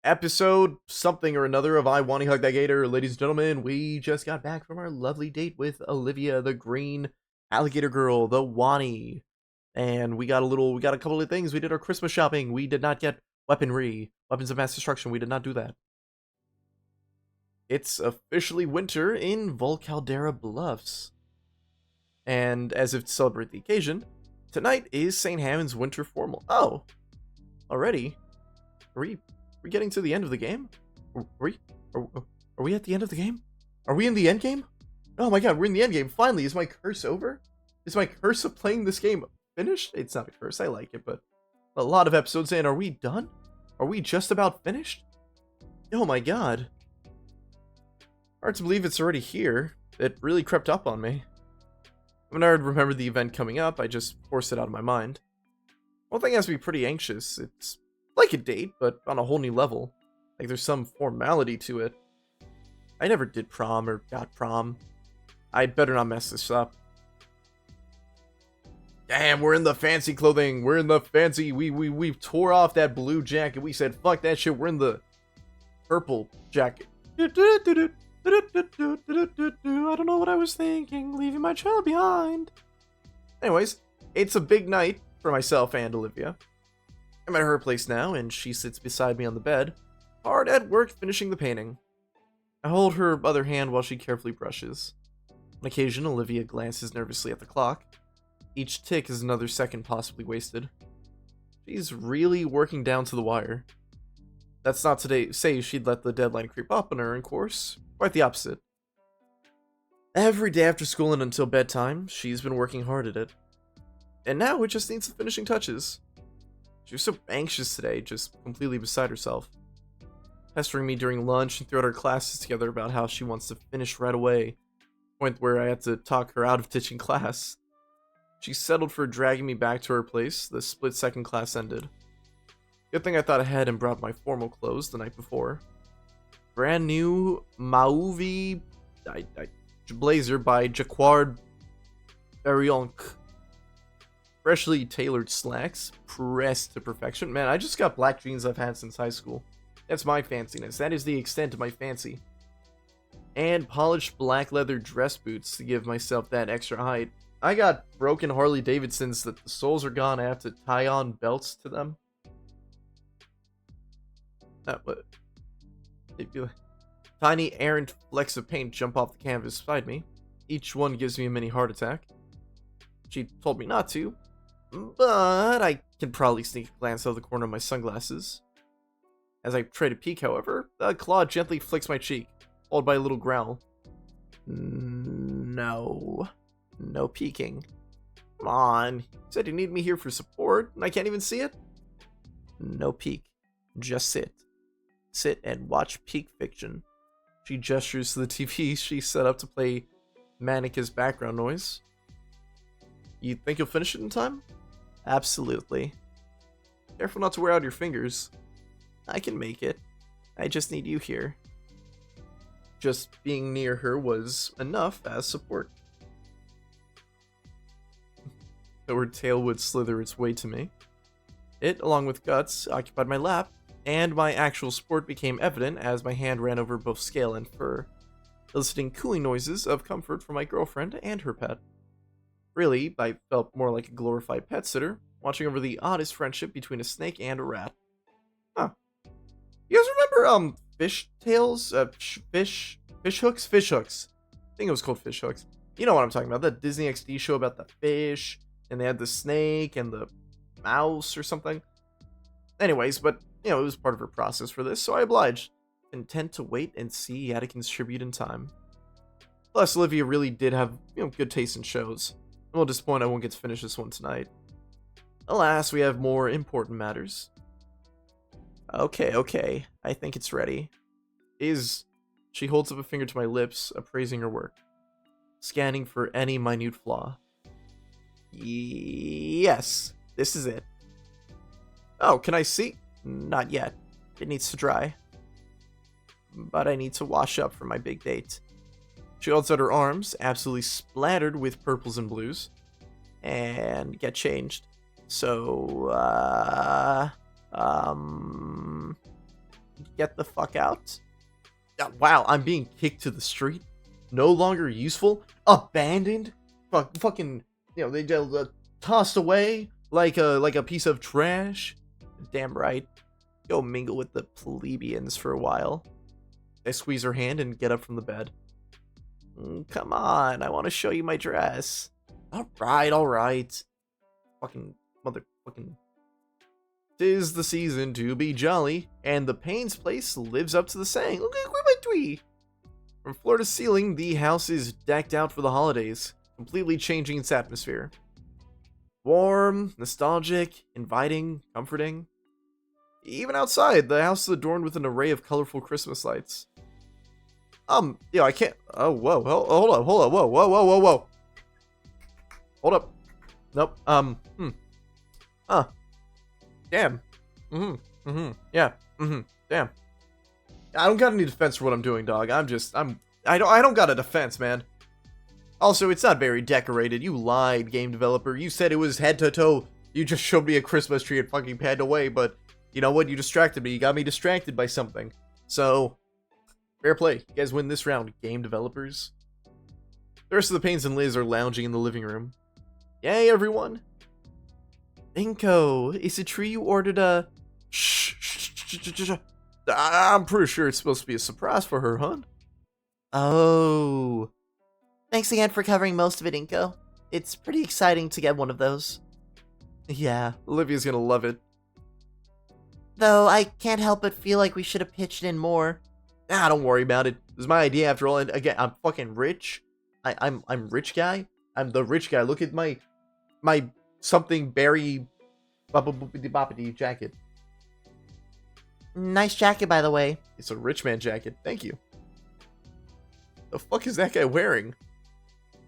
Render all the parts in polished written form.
episode something or another of I Wani Hug That Gator. Ladies and gentlemen, we just got back from our lovely date with Olivia, the green alligator girl, the Wani. And we got a couple of things. We did our Christmas shopping. We did not get weaponry, weapons of mass destruction. We did not do that. It's officially winter in Volcaldera Bluffs. And as if to celebrate the occasion, tonight is St. Hammond's Winter Formal. Oh, already? Are we getting to the end of the game? Are we, are we at the end of the game? Are we in the end game? Oh my god, we're in the end game. Finally, is my curse over? Is my curse of playing this game finished? It's not a curse, I like it, but a lot of episodes in. Are we done? Are we just about finished? Oh my god. Hard to believe it's already here. It really crept up on me. When I remembered the event coming up, I just forced it out of my mind. One thing has me pretty anxious. It's like a date, but on a whole new level. Like there's some formality to it. I never did prom or got prom. I'd better not mess this up. Damn, we're in the fancy clothing. We're in the fancy. We tore off that blue jacket. We said, fuck that shit. We're in the purple jacket. I don't know what I was thinking. Leaving my child behind. Anyways, it's a big night for myself and Olivia. I'm at her place now, and she sits beside me on the bed, hard at work finishing the painting. I hold her other hand while she carefully brushes. On occasion, Olivia glances nervously at the clock. Each tick is another second possibly wasted. She's really working down to the wire. That's not to say she'd let the deadline creep up on her, of course. Quite the opposite. Every day after school and until bedtime, she's been working hard at it. And now it just needs the finishing touches. She was so anxious today, just completely beside herself. Pestering me during lunch and throughout our classes together about how she wants to finish right away. Point where I had to talk her out of ditching class. She settled for dragging me back to her place the split second class ended. Good thing I thought ahead and brought my formal clothes the night before. Brand new Mauve blazer by Jacquard Barionc. Freshly tailored slacks, pressed to perfection. Man, I just got black jeans I've had since high school. That's my fanciness. That is the extent of my fancy. And polished black leather dress boots to give myself that extra height. I got broken Harley Davidsons that the soles are gone. I have to tie on belts to them. What? Tiny errant flecks of paint jump off the canvas beside me. Each one gives me a mini heart attack. She told me not to, but I can probably sneak a glance out of the corner of my sunglasses. As I try to peek, however, a claw gently flicks my cheek, followed by a little growl. No peeking. Come on, you said you need me here for support, and I can't even see it? No peek. Just sit. Sit and watch peak fiction. She gestures to the TV she set up to play Manic as background noise. You think you'll finish it in time? Absolutely. Careful not to wear out your fingers. I can make it. I just need you here. Just being near her was enough as support. Though her tail would slither its way to me. It, along with Guts, occupied my lap, and my actual support became evident as my hand ran over both scale and fur, eliciting cooing noises of comfort from my girlfriend and her pet. Really, I felt more like a glorified pet sitter, watching over the oddest friendship between a snake and a rat. Huh. You guys remember, fish tails? Fish hooks? Fish hooks. I think it was called fish hooks. You know what I'm talking about, that Disney XD show about the fish, and they had the snake and the mouse or something. Anyways, but, you know, it was part of her process for this, so I obliged, content to wait and see how to contribute in time. Plus, Olivia really did have, good taste in shows. I'm a little disappointed I won't get to finish this one tonight. Alas, we have more important matters. Okay, I think it's ready. She holds up a finger to my lips, appraising her work, scanning for any minute flaw. Yes, this is it. Oh, can I see? Not yet. It needs to dry. But I need to wash up for my big date. She holds out her arms, absolutely splattered with purples and blues, and get changed. So, get the fuck out. Wow, I'm being kicked to the street. No longer useful. Abandoned. Fucking, they tossed away like a piece of trash. Damn right. Go mingle with the plebeians for a while. I squeeze her hand and get up from the bed. Come on, I want to show you my dress. Alright. Fucking motherfucking. 'Tis the season to be jolly, and the Payne's place lives up to the saying. Look at my twee. From floor to ceiling, the house is decked out for the holidays, completely changing its atmosphere. Warm, nostalgic, inviting, comforting. Even outside, the house is adorned with an array of colorful Christmas lights. I can't. Oh, whoa, hold up, whoa. Hold up. Nope. Damn. Yeah. Damn. I don't got any defense for what I'm doing, dog. I don't got a defense, man. Also, it's not very decorated. You lied, game developer. You said it was head to toe. You just showed me a Christmas tree and fucking panned away, but you know what? You distracted me. You got me distracted by something. So, fair play. You guys win this round, game developers. The rest of the Paynes and Liz are lounging in the living room. Yay, everyone. Inko, is the tree you ordered a... Shh. I'm pretty sure it's supposed to be a surprise for her, huh? Oh. Thanks again for covering most of it, Inko. It's pretty exciting to get one of those. Yeah, Olivia's gonna love it. Though I can't help but feel like we should have pitched in more. Don't worry about it. It was my idea after all, and again, I'm fucking rich. I'm rich guy. I'm the rich guy. Look at my something berry boppity jacket. Nice jacket, by the way. It's a rich man jacket. Thank you. The fuck is that guy wearing?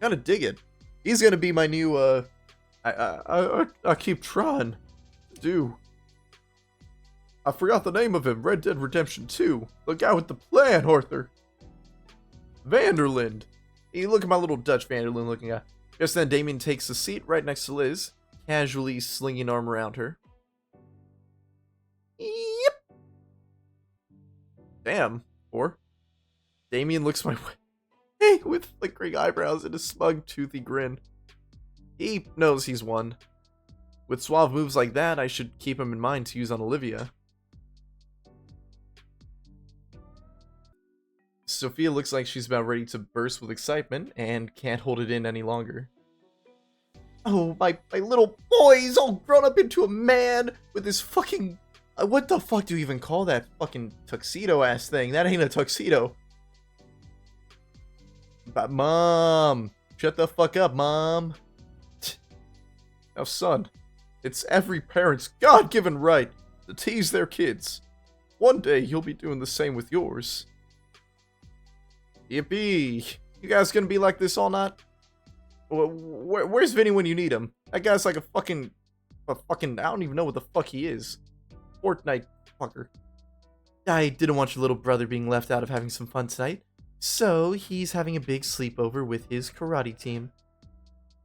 Gotta dig it. He's gonna be my new, I keep trying. I forgot the name of him. Red Dead Redemption 2. The guy with the plan, Arthur. Vanderland. Hey, look at my little Dutch Vanderland looking guy. Just then, Damien takes a seat right next to Liz, casually slinging an arm around her. Yep. Damn. Or Damien looks my way with flickering eyebrows and a smug, toothy grin. He knows he's won. With suave moves like that, I should keep him in mind to use on Olivia. Sophia looks like she's about ready to burst with excitement and can't hold it in any longer. Oh, my little boy's all grown up into a man with his fucking... what the fuck do you even call that fucking tuxedo-ass thing? That ain't a tuxedo. But Mom! Shut the fuck up, Mom! Now, son, it's every parent's God-given right to tease their kids. One day, you'll be doing the same with yours. Yippee! You guys gonna be like this all night? Where's Vinny when you need him? That guy's like a fucking, I don't even know what the fuck he is. Fortnite fucker. I didn't want your little brother being left out of having some fun tonight, so he's having a big sleepover with his karate team.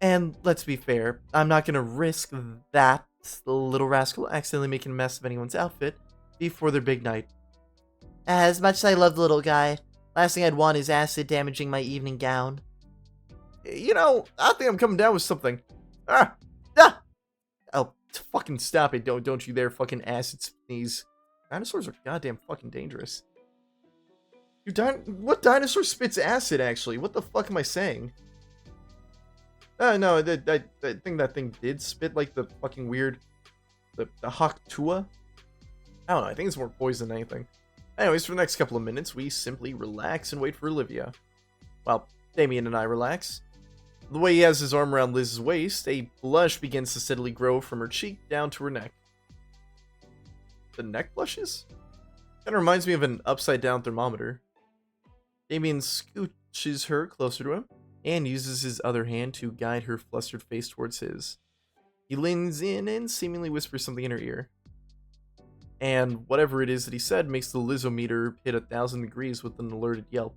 And let's be fair, I'm not gonna risk that little rascal accidentally making a mess of anyone's outfit before their big night. As much as I love the little guy, last thing I'd want is acid damaging my evening gown. You know, I think I'm coming down with something. Oh, fucking stop it. Don't you dare fucking acid sneeze. Dinosaurs are goddamn fucking dangerous. What dinosaur spits acid, actually? What the fuck am I saying? No, I think that thing did spit, like, the fucking weird... The Haktua? I don't know, I think it's more poison than anything. Anyways, for the next couple of minutes, we simply relax and wait for Olivia. Well, Damien and I relax. The way he has his arm around Liz's waist, a blush begins to steadily grow from her cheek down to her neck. The neck blushes? Kinda reminds me of an upside-down thermometer. Damien scooches her closer to him, and uses his other hand to guide her flustered face towards his. He leans in and seemingly whispers something in her ear. And whatever it is that he said makes the Lizometer hit 1,000 degrees with an alerted yelp.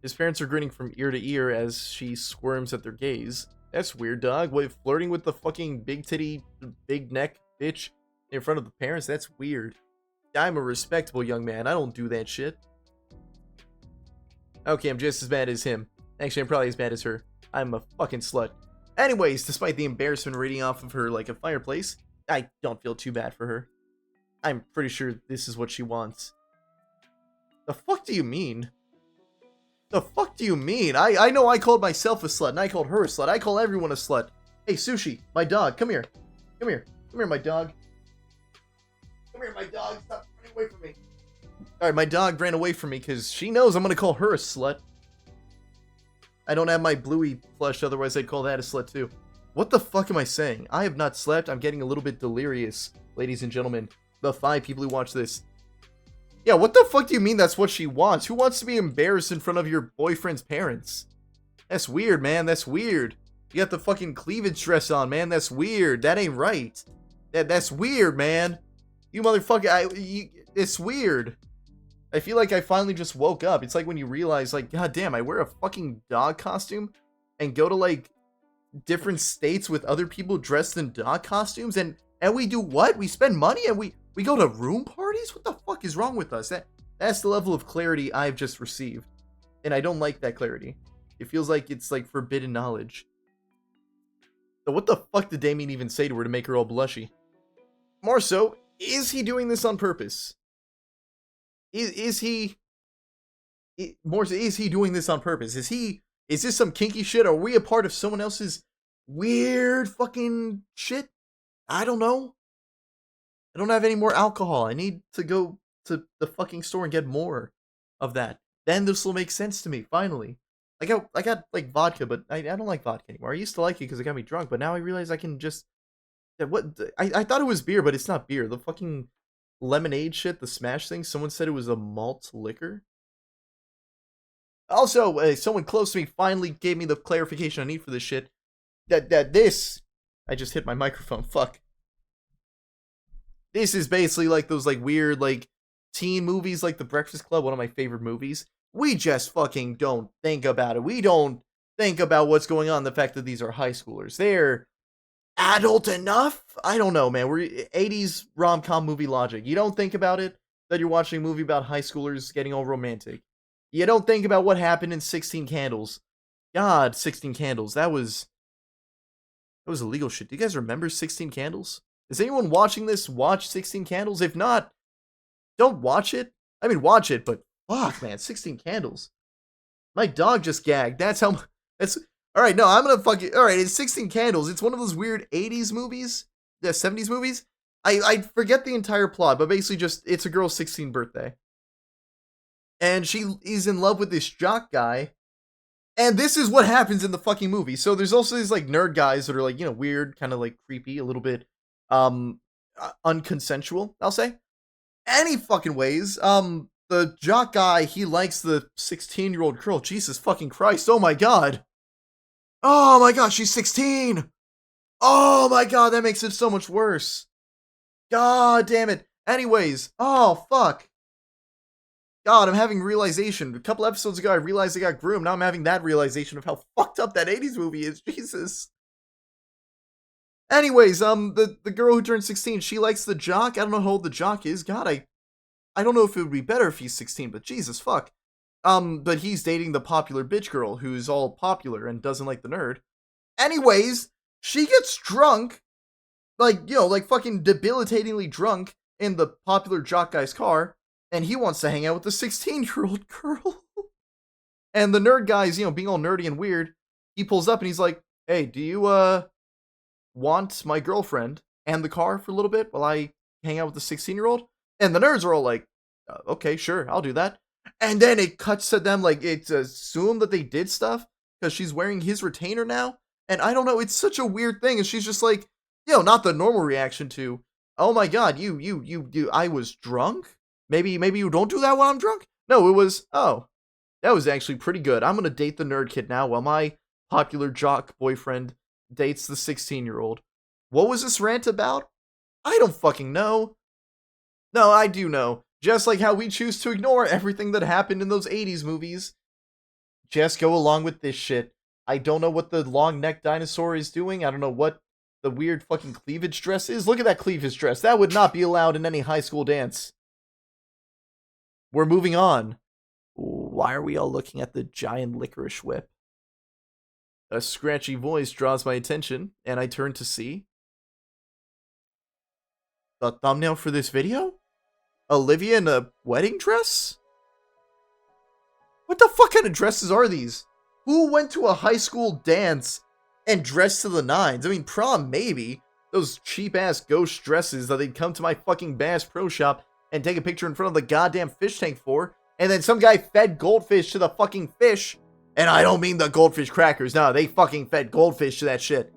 His parents are grinning from ear to ear as she squirms at their gaze. That's weird, dog. What, flirting with the fucking big titty, big neck bitch in front of the parents? That's weird. I'm a respectable young man. I don't do that shit. Okay, I'm just as bad as him. Actually, I'm probably as bad as her. I'm a fucking slut. Anyways, despite the embarrassment reading off of her like a fireplace, I don't feel too bad for her. I'm pretty sure this is what she wants. The fuck do you mean? The fuck do you mean? I know I called myself a slut, and I called her a slut. I call everyone a slut. Hey, Sushi, my dog, come here. Come here. Come here, my dog. Come here, my dog. Stop running away from me. Alright, my dog ran away from me because she knows I'm going to call her a slut. I don't have my Bluey plush, otherwise I'd call that a slut too. What the fuck am I saying? I have not slept. I'm getting a little bit delirious, ladies and gentlemen. The 5 people who watch this. Yeah, what the fuck do you mean that's what she wants? Who wants to be embarrassed in front of your boyfriend's parents? That's weird, man. That's weird. You got the fucking cleavage dress on, man. That's weird. That ain't right. That's weird, man. You motherfucker. It's weird. I feel like I finally just woke up. It's like when you realize, like, god damn, I wear a fucking dog costume and go to, like, different states with other people dressed in dog costumes, and we do what? We spend money and we go to room parties? What the fuck is wrong with us? That's the level of clarity I've just received. And I don't like that clarity. It feels like it's like forbidden knowledge. So what the fuck did Damien even say to her to make her all blushy? More so, is he doing this on purpose? Is he doing this on purpose? Is this some kinky shit? Are we a part of someone else's weird fucking shit? I don't know. I don't have any more alcohol. I need to go to the fucking store and get more of that. Then this will make sense to me, finally. I got like vodka, but I don't like vodka anymore. I used to like it because it got me drunk, but now I realize I can just... I thought it was beer, but it's not beer. The fucking lemonade shit, the Smash thing, someone said it was a malt liquor. Also, someone close to me finally gave me the clarification I need for this shit. That this... I just hit my microphone, fuck. This is basically like those like weird like teen movies like The Breakfast Club, one of my favorite movies. We just fucking don't think about it. We don't think about what's going on, the fact that these are high schoolers. They're adult enough? I don't know, man. We're 80s rom-com movie logic. You don't think about it, that you're watching a movie about high schoolers getting all romantic. You don't think about what happened in 16 Candles. God, 16 Candles. That was illegal shit. Do you guys remember 16 Candles? Is anyone watching this watch 16 Candles? If not, don't watch it. I mean, watch it, but fuck, man, 16 Candles. My dog just gagged. That's how... That's... Alright, no, I'm gonna fucking... Alright, it's 16 Candles. It's one of those weird 80s movies. Yeah, 70s movies. I forget the entire plot, but basically just... It's a girl's 16th birthday. And she is in love with this jock guy. And this is what happens in the fucking movie. So there's also these, like, nerd guys that are, like, you know, weird, kind of, like, creepy, a little bit, unconsensual, I'll say. Any fucking ways, the jock guy, he likes the 16-year-old girl. Jesus fucking Christ, oh my god. Oh my god, she's 16! Oh my god, that makes it so much worse. God damn it. Anyways, oh fuck. God, I'm having realization. A couple episodes ago, I realized I got groomed. Now I'm having that realization of how fucked up that 80s movie is. Jesus. Anyways, the girl who turned 16, she likes the jock. I don't know how old the jock is. God, I don't know if it would be better if he's 16, but Jesus, fuck. But he's dating the popular bitch girl who's all popular and doesn't like the nerd. Anyways, she gets drunk. Like, you know, like fucking debilitatingly drunk in the popular jock guy's car. And he wants to hang out with the 16-year-old girl. And the nerd guy's, you know, being all nerdy and weird. He pulls up and he's like, hey, do you, want my girlfriend and the car for a little bit while I hang out with the 16-year-old? And the nerds are all like, okay, sure, I'll do that. And then it cuts to them like it's assumed that they did stuff because she's wearing his retainer now. And I don't know, it's such a weird thing. And she's just like, you know, not the normal reaction to, oh my god, you, I was drunk? Maybe you don't do that while I'm drunk? No, it was, oh, that was actually pretty good. I'm gonna date the nerd kid now while my popular jock boyfriend dates the 16-year-old. What was this rant about? I don't fucking know. No, I do know. Just like how we choose to ignore everything that happened in those 80s movies. Just go along with this shit. I don't know what the long-necked dinosaur is doing. I don't know what the weird fucking cleavage dress is. Look at that cleavage dress. That would not be allowed in any high school dance. We're moving on. Why are we all looking at the giant licorice whip? A scratchy voice draws my attention, and I turn to see the thumbnail for this video? Olivia in a wedding dress? What the fuck kind of dresses are these? Who went to a high school dance and dressed to the nines? I mean, prom, maybe. Those cheap-ass ghost dresses that they'd come to my fucking Bass Pro Shop and take a picture in front of the goddamn fish tank for, and then some guy fed goldfish to the fucking fish, and I don't mean the goldfish crackers, no, they fucking fed goldfish to that shit.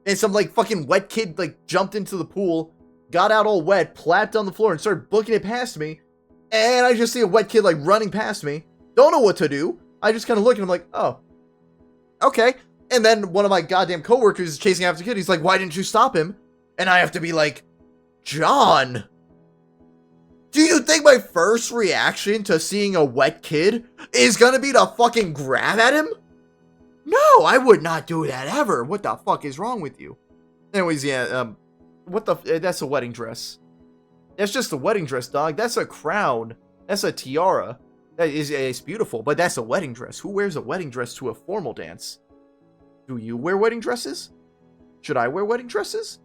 And some, like, fucking wet kid, like, jumped into the pool, got out all wet, plapped on the floor, and started booking it past me, and I just see a wet kid, like, running past me. Don't know what to do. I just kind of look and I'm like, oh, okay. And then one of my goddamn coworkers is chasing after the kid. He's like, why didn't you stop him? And I have to be like, John, do you think my first reaction to seeing a wet kid is gonna be to fucking grab at him? No, I would not do that ever. What the fuck is wrong with you? Anyways, yeah, what the, that's a wedding dress. That's just a wedding dress, dog. That's a crown. That's a tiara. It's beautiful, but that's a wedding dress. Who wears a wedding dress to a formal dance? Do you wear wedding dresses? Should I wear wedding dresses?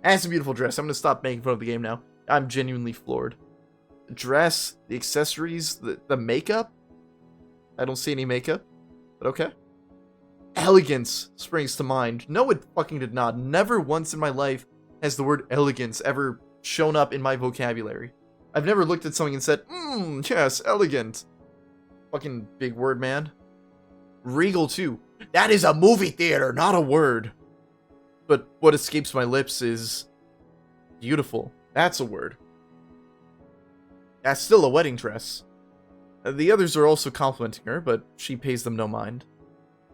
That's a beautiful dress. I'm going to stop making fun of the game now. I'm genuinely floored. The dress, the accessories, the makeup. I don't see any makeup, but okay. Elegance springs to mind. No, it fucking did not. Never once in my life has the word elegance ever shown up in my vocabulary. I've never looked at something and said, yes, elegant. Fucking big word, man. Regal, too. That is a movie theater, not a word. But what escapes my lips is beautiful. That's a word. That's still a wedding dress. The others are also complimenting her, but she pays them no mind.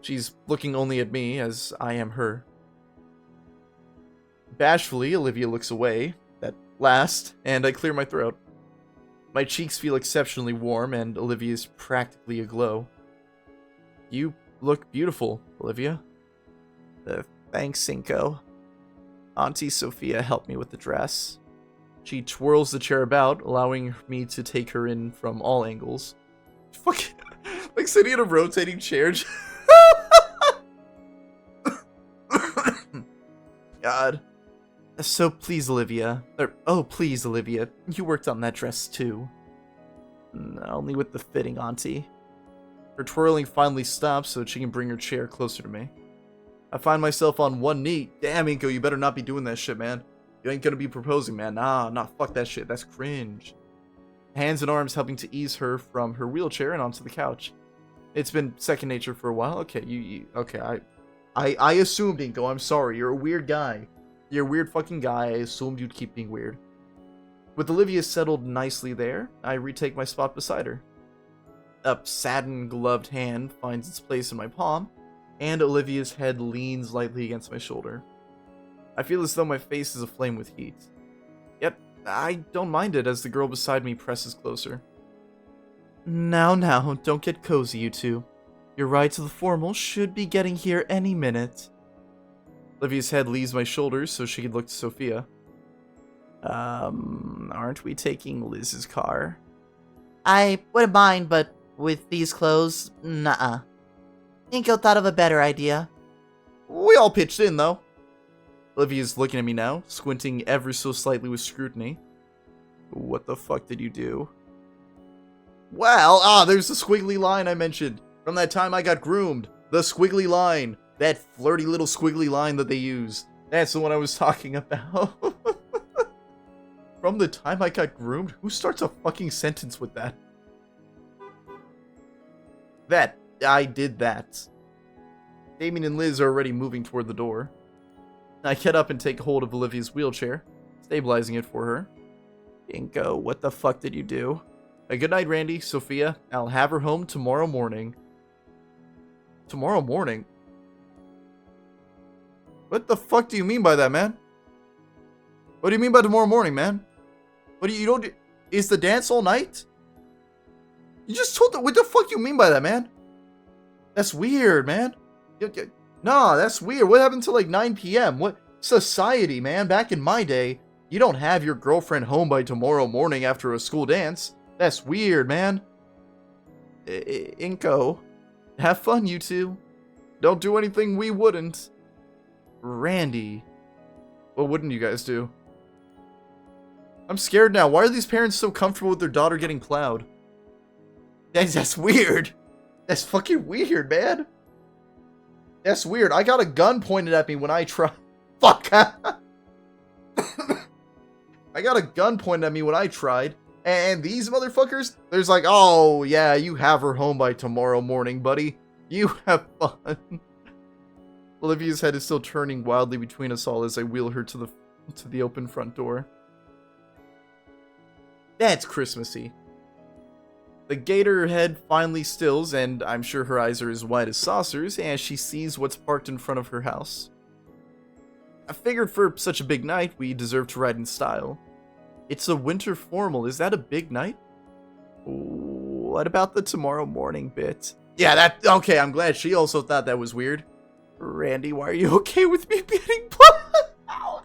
She's looking only at me as I am her. Bashfully, Olivia looks away, at last, and I clear my throat. My cheeks feel exceptionally warm, and Olivia's practically aglow. You look beautiful, Olivia. Thanks, Cinco. Auntie Sophia helped me with the dress. She twirls the chair about, allowing me to take her in from all angles. Fuck, like sitting in a rotating chair. God. So please, Olivia. Oh, please, Olivia. You worked on that dress, too. Only with the fitting, Auntie. Her twirling finally stops so she can bring her chair closer to me. I find myself on one knee. Damn, Inko, you better not be doing that shit, man. You ain't gonna be proposing, man. Nah, fuck that shit. That's cringe. Hands and arms helping to ease her from her wheelchair and onto the couch. It's been second nature for a while. Okay, okay, I assumed, Inko. I'm sorry. You're a weird guy. You're a weird fucking guy. I assumed you'd keep being weird. With Olivia settled nicely there, I retake my spot beside her. A satin-gloved hand finds its place in my palm, and Olivia's head leans lightly against my shoulder. I feel as though my face is aflame with heat. Yet, I don't mind it as the girl beside me presses closer. Now, don't get cozy, you two. Your ride to the formal should be getting here any minute. Olivia's head leaves my shoulders so she could look to Sophia. Aren't we taking Liz's car? I wouldn't mind, but with these clothes, nuh-uh. Inko thought of a better idea. We all pitched in, though. Olivia's looking at me now, squinting ever so slightly with scrutiny. What the fuck did you do? Well, there's the squiggly line I mentioned. From that time I got groomed. The squiggly line. That flirty little squiggly line that they use. That's the one I was talking about. From the time I got groomed? Who starts a fucking sentence with that? I did that. Damien and Liz are already moving toward the door. I get up and take hold of Olivia's wheelchair, stabilizing it for her. Inko, what the fuck did you do? Good night, Randy, Sophia. I'll have her home tomorrow morning. Tomorrow morning? What the fuck do you mean by that, man? What do you mean by tomorrow morning, man? What do you don't do? Is the dance all night? You just told what the fuck you mean by that, man? That's weird, man. Nah, that's weird. What happened to like 9 p.m.? What society, man? Back in my day, You don't have your girlfriend home by tomorrow morning after a school dance. That's weird, man. Inko, have fun, you two. Don't do anything we wouldn't. Randy, what wouldn't you guys do? I'm scared now. Why are these parents so comfortable with their daughter getting plowed? That's weird. That's fucking weird, man. That's weird. I got a gun pointed at me when I tried. Fuck. I got a gun pointed at me when I tried. And these motherfuckers, there's like, oh, yeah, you have her home by tomorrow morning, buddy. You have fun. Olivia's head is still turning wildly between us all as I wheel her to the open front door. That's Christmassy. The gator head finally stills, and I'm sure her eyes are as wide as saucers as she sees what's parked in front of her house. I figured for such a big night, we deserve to ride in style. It's a winter formal. Is that a big night? What about the tomorrow morning bit? Yeah, okay, I'm glad she also thought that was weird. Randy, why are you okay with me getting plowed?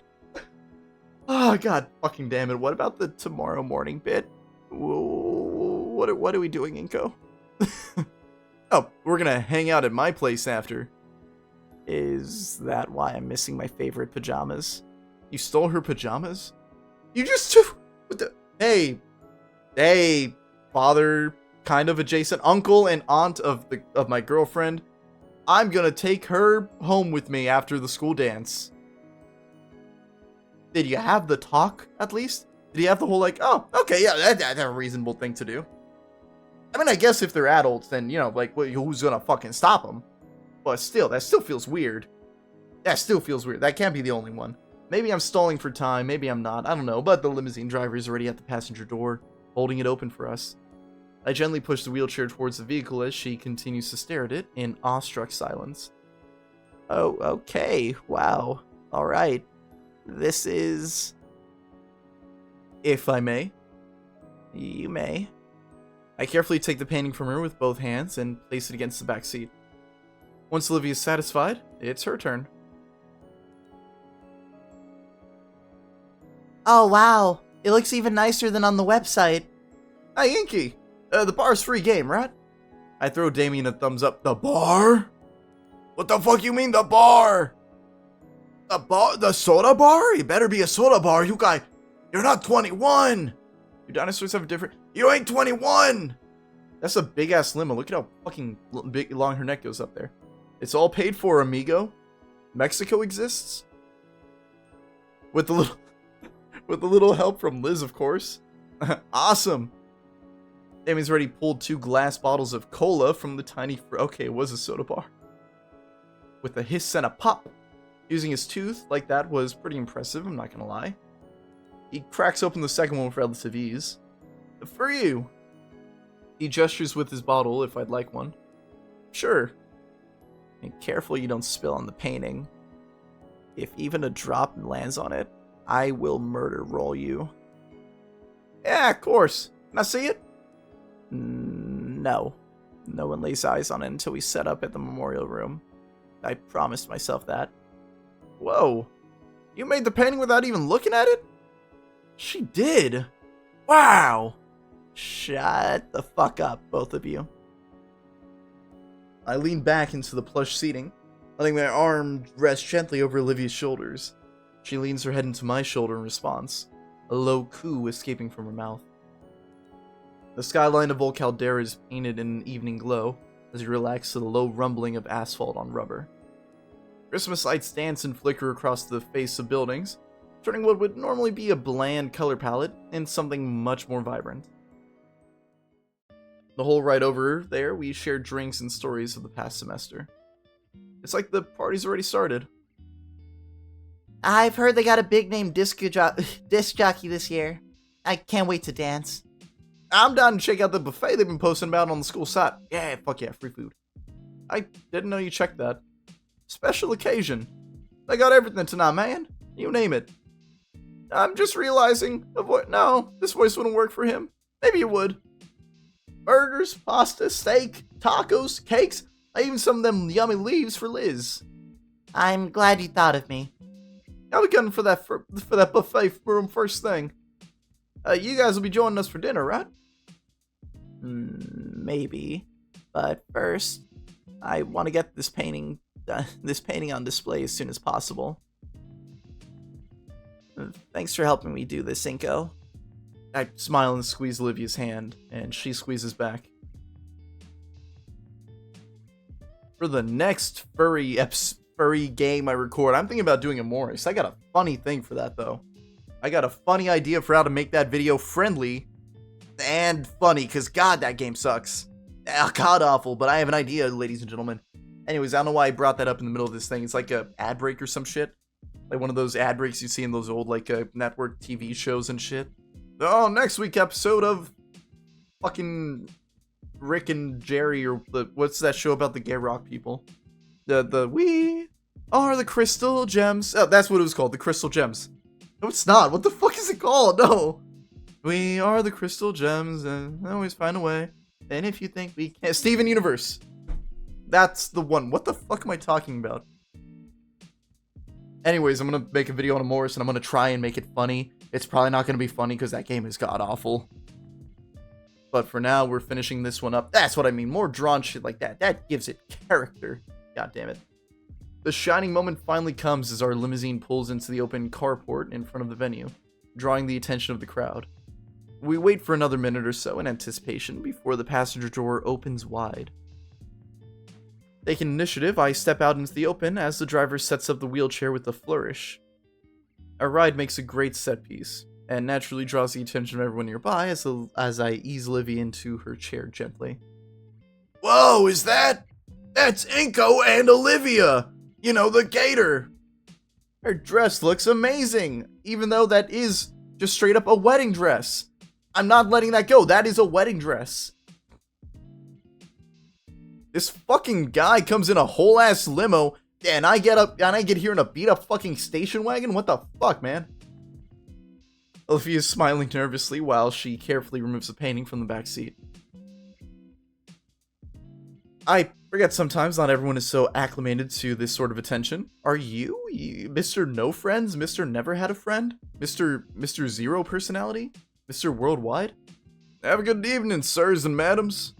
Oh, god fucking damn it. What about the tomorrow morning bit? What are we doing, Inko? Oh, we're gonna hang out at my place after. Is that why I'm missing my favorite pajamas? You stole her pajamas? You just took... What the... Hey, father, kind of adjacent, uncle and aunt of my girlfriend. I'm gonna take her home with me after the school dance. Did you have the talk, at least? Did you have the whole, like, oh, okay, yeah, that's a reasonable thing to do. I mean, I guess if they're adults, then, you know, like, well, who's gonna fucking stop them? But still, that still feels weird. That still feels weird. That can't be the only one. Maybe I'm stalling for time, maybe I'm not, I don't know, but the limousine driver is already at the passenger door, holding it open for us. I gently push the wheelchair towards the vehicle as she continues to stare at it in awestruck silence. Oh, okay, wow, alright. This is... If I may. You may. I carefully take the painting from her with both hands and place it against the back seat. Once Olivia is satisfied, it's her turn. Oh wow, it looks even nicer than on the website. Hey Inky, the bar's free game, right? I throw Damien a thumbs up. The bar? What the fuck you mean the bar? The bar? The soda bar? It better be a soda bar, you guys. You're not 21. You dinosaurs have a different... You ain't 21. That's a big ass limo. Look at how fucking big, long her neck goes up there. It's all paid for, amigo. Mexico exists. With the little help from Liz, of course. Awesome. Damien's already pulled 2 glass bottles of cola from the tiny... Okay, it was a soda bar. With a hiss and a pop. Using his tooth like that was pretty impressive, I'm not gonna lie. He cracks open the second one with relative ease. For you. He gestures with his bottle if I'd like one. Sure. And careful you don't spill on the painting. If even a drop lands on it, I will murder roll you. Yeah, of course. Can I see it? No. No one lays eyes on it until we set up at the memorial room. I promised myself that. Whoa. You made the painting without even looking at it? She did. Wow. Shut the fuck up, both of you. I lean back into the plush seating, letting my arm rest gently over Olivia's shoulders. She leans her head into my shoulder in response, a low coo escaping from her mouth. The skyline of Old Caldera is painted in an evening glow as we relax to the low rumbling of asphalt on rubber. Christmas lights dance and flicker across the face of buildings, turning what would normally be a bland color palette into something much more vibrant. The whole ride over there, we shared drinks and stories of the past semester. It's like the party's already started. I've heard they got a big name disc jockey this year. I can't wait to dance. I'm down to check out the buffet they've been posting about on the school site. Yeah, fuck yeah, free food. I didn't know you checked that. Special occasion. They got everything tonight, man. You name it. I'm just realizing, no, this voice wouldn't work for him. Maybe it would. Burgers, pasta, steak, tacos, cakes, even some of them yummy leaves for Liz. I'm glad you thought of me. I'll be gunning for that buffet room first thing. You guys will be joining us for dinner, right? Maybe. But first, I want to get this painting on display as soon as possible. Thanks for helping me do this, Inko. I smile and squeeze Olivia's hand, and she squeezes back. For the next furry game I record, I'm thinking about doing a Morris. I got a funny thing for that, though. I got a funny idea for how to make that video friendly and funny, because God, that game sucks. God awful, but I have an idea, ladies and gentlemen. Anyways, I don't know why I brought that up in the middle of this thing. It's like a ad break or some shit. Like one of those ad breaks you see in those old, like, network TV shows and shit. Oh, next week episode of fucking Rick and Jerry, or what's that show about the gay rock people? We are the Crystal Gems. Oh, that's what it was called, the Crystal Gems. No, it's not. What the fuck is it called? No. We are the Crystal Gems, and always find a way. And if you think we can't... Steven Universe. That's the one. What the fuck am I talking about? Anyways, I'm gonna make a video on a Morris, and I'm gonna try and make it funny. It's probably not gonna be funny, because that game is god-awful. But for now, we're finishing this one up. That's what I mean. More drawn shit like that. That gives it character. God damn it. The shining moment finally comes as our limousine pulls into the open carport in front of the venue, drawing the attention of the crowd. We wait for another minute or so in anticipation before the passenger door opens wide. Taking initiative, I step out into the open as the driver sets up the wheelchair with a flourish. Our ride makes a great set piece, and naturally draws the attention of everyone nearby as I ease Livy into her chair gently. Whoa, is that? That's Inko and Olivia! You know, the gator! Her dress looks amazing, even though that is just straight up a wedding dress. I'm not letting that go, that is a wedding dress. This fucking guy comes in a whole ass limo, and I get here in a beat up fucking station wagon? What the fuck, man? Olivia is smiling nervously while she carefully removes the painting from the back seat. I forget sometimes not everyone is so acclimated to this sort of attention. Are you Mr. No Friends? Mr. Never Had a Friend? Mr. Zero Personality? Mr. Worldwide? Have a good evening, sirs and madams.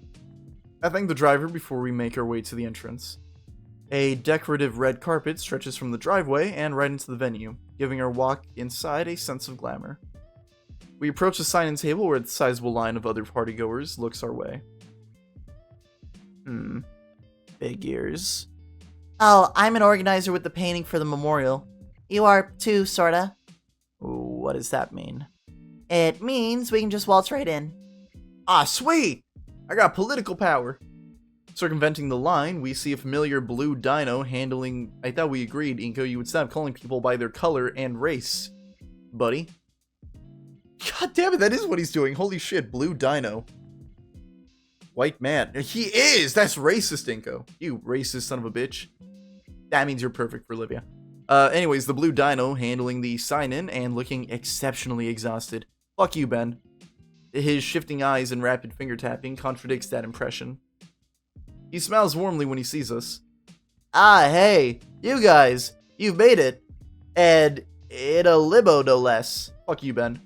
I thank the driver before we make our way to the entrance. A decorative red carpet stretches from the driveway and right into the venue, giving our walk inside a sense of glamour. We approach the sign-in table where the sizable line of other partygoers looks our way. Figures. Oh, I'm an organizer with the painting for the memorial. You are too, sorta. What does that mean? It means we can just waltz right in. Ah, sweet! I got political power. Circumventing the line, we see a familiar blue dino handling... I thought we agreed, Inko, you would stop calling people by their color and race. Buddy. God damn it, that is what he's doing. Holy shit, blue dino. White man. He is! That's racist, Inko. You racist son of a bitch. That means you're perfect for Olivia. Anyways, the blue dino handling the sign-in and looking exceptionally exhausted. Fuck you, Ben. His shifting eyes and rapid finger tapping contradicts that impression. He smiles warmly when he sees us. Ah, hey, you guys, you've made it. And in a limo, no less. Fuck you, Ben.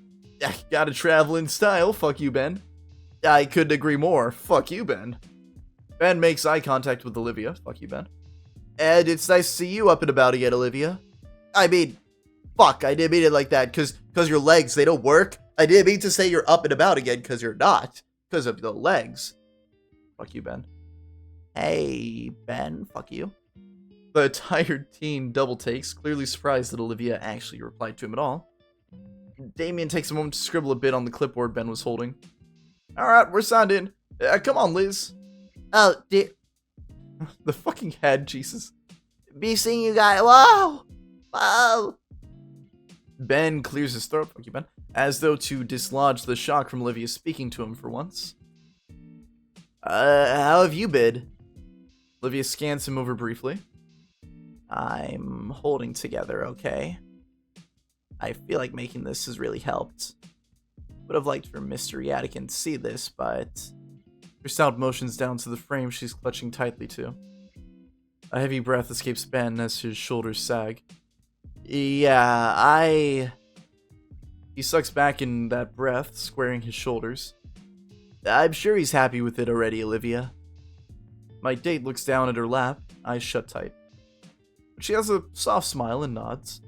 Gotta travel in style, fuck you, Ben. I couldn't agree more, fuck you, Ben. Ben makes eye contact with Olivia, fuck you, Ben. And it's nice to see you up and about again, Olivia. I mean, fuck, I didn't mean it like that, cause your legs, they don't work. I didn't mean to say you're up and about again, cause you're not. Cause of the legs. Fuck you, Ben. Hey, Ben, fuck you. The tired teen double takes, clearly surprised that Olivia actually replied to him at all. Damien takes a moment to scribble a bit on the clipboard Ben was holding. Alright, we're signed in. Come on, Liz. Oh, dear. The fucking head, Jesus. Be seeing you guys. Whoa! Whoa! Ben clears his throat, fuck you, Ben, as though to dislodge the shock from Olivia speaking to him for once. How have you been? Olivia scans him over briefly. I'm holding together, okay? I feel like making this has really helped. Would have liked for Mr. Yadikin to see this, but... Her stout motions down to the frame she's clutching tightly to. A heavy breath escapes Ben as his shoulders sag. Yeah, He sucks back in that breath, squaring his shoulders. I'm sure he's happy with it already, Olivia. My date looks down at her lap, eyes shut tight. She has a soft smile and nods.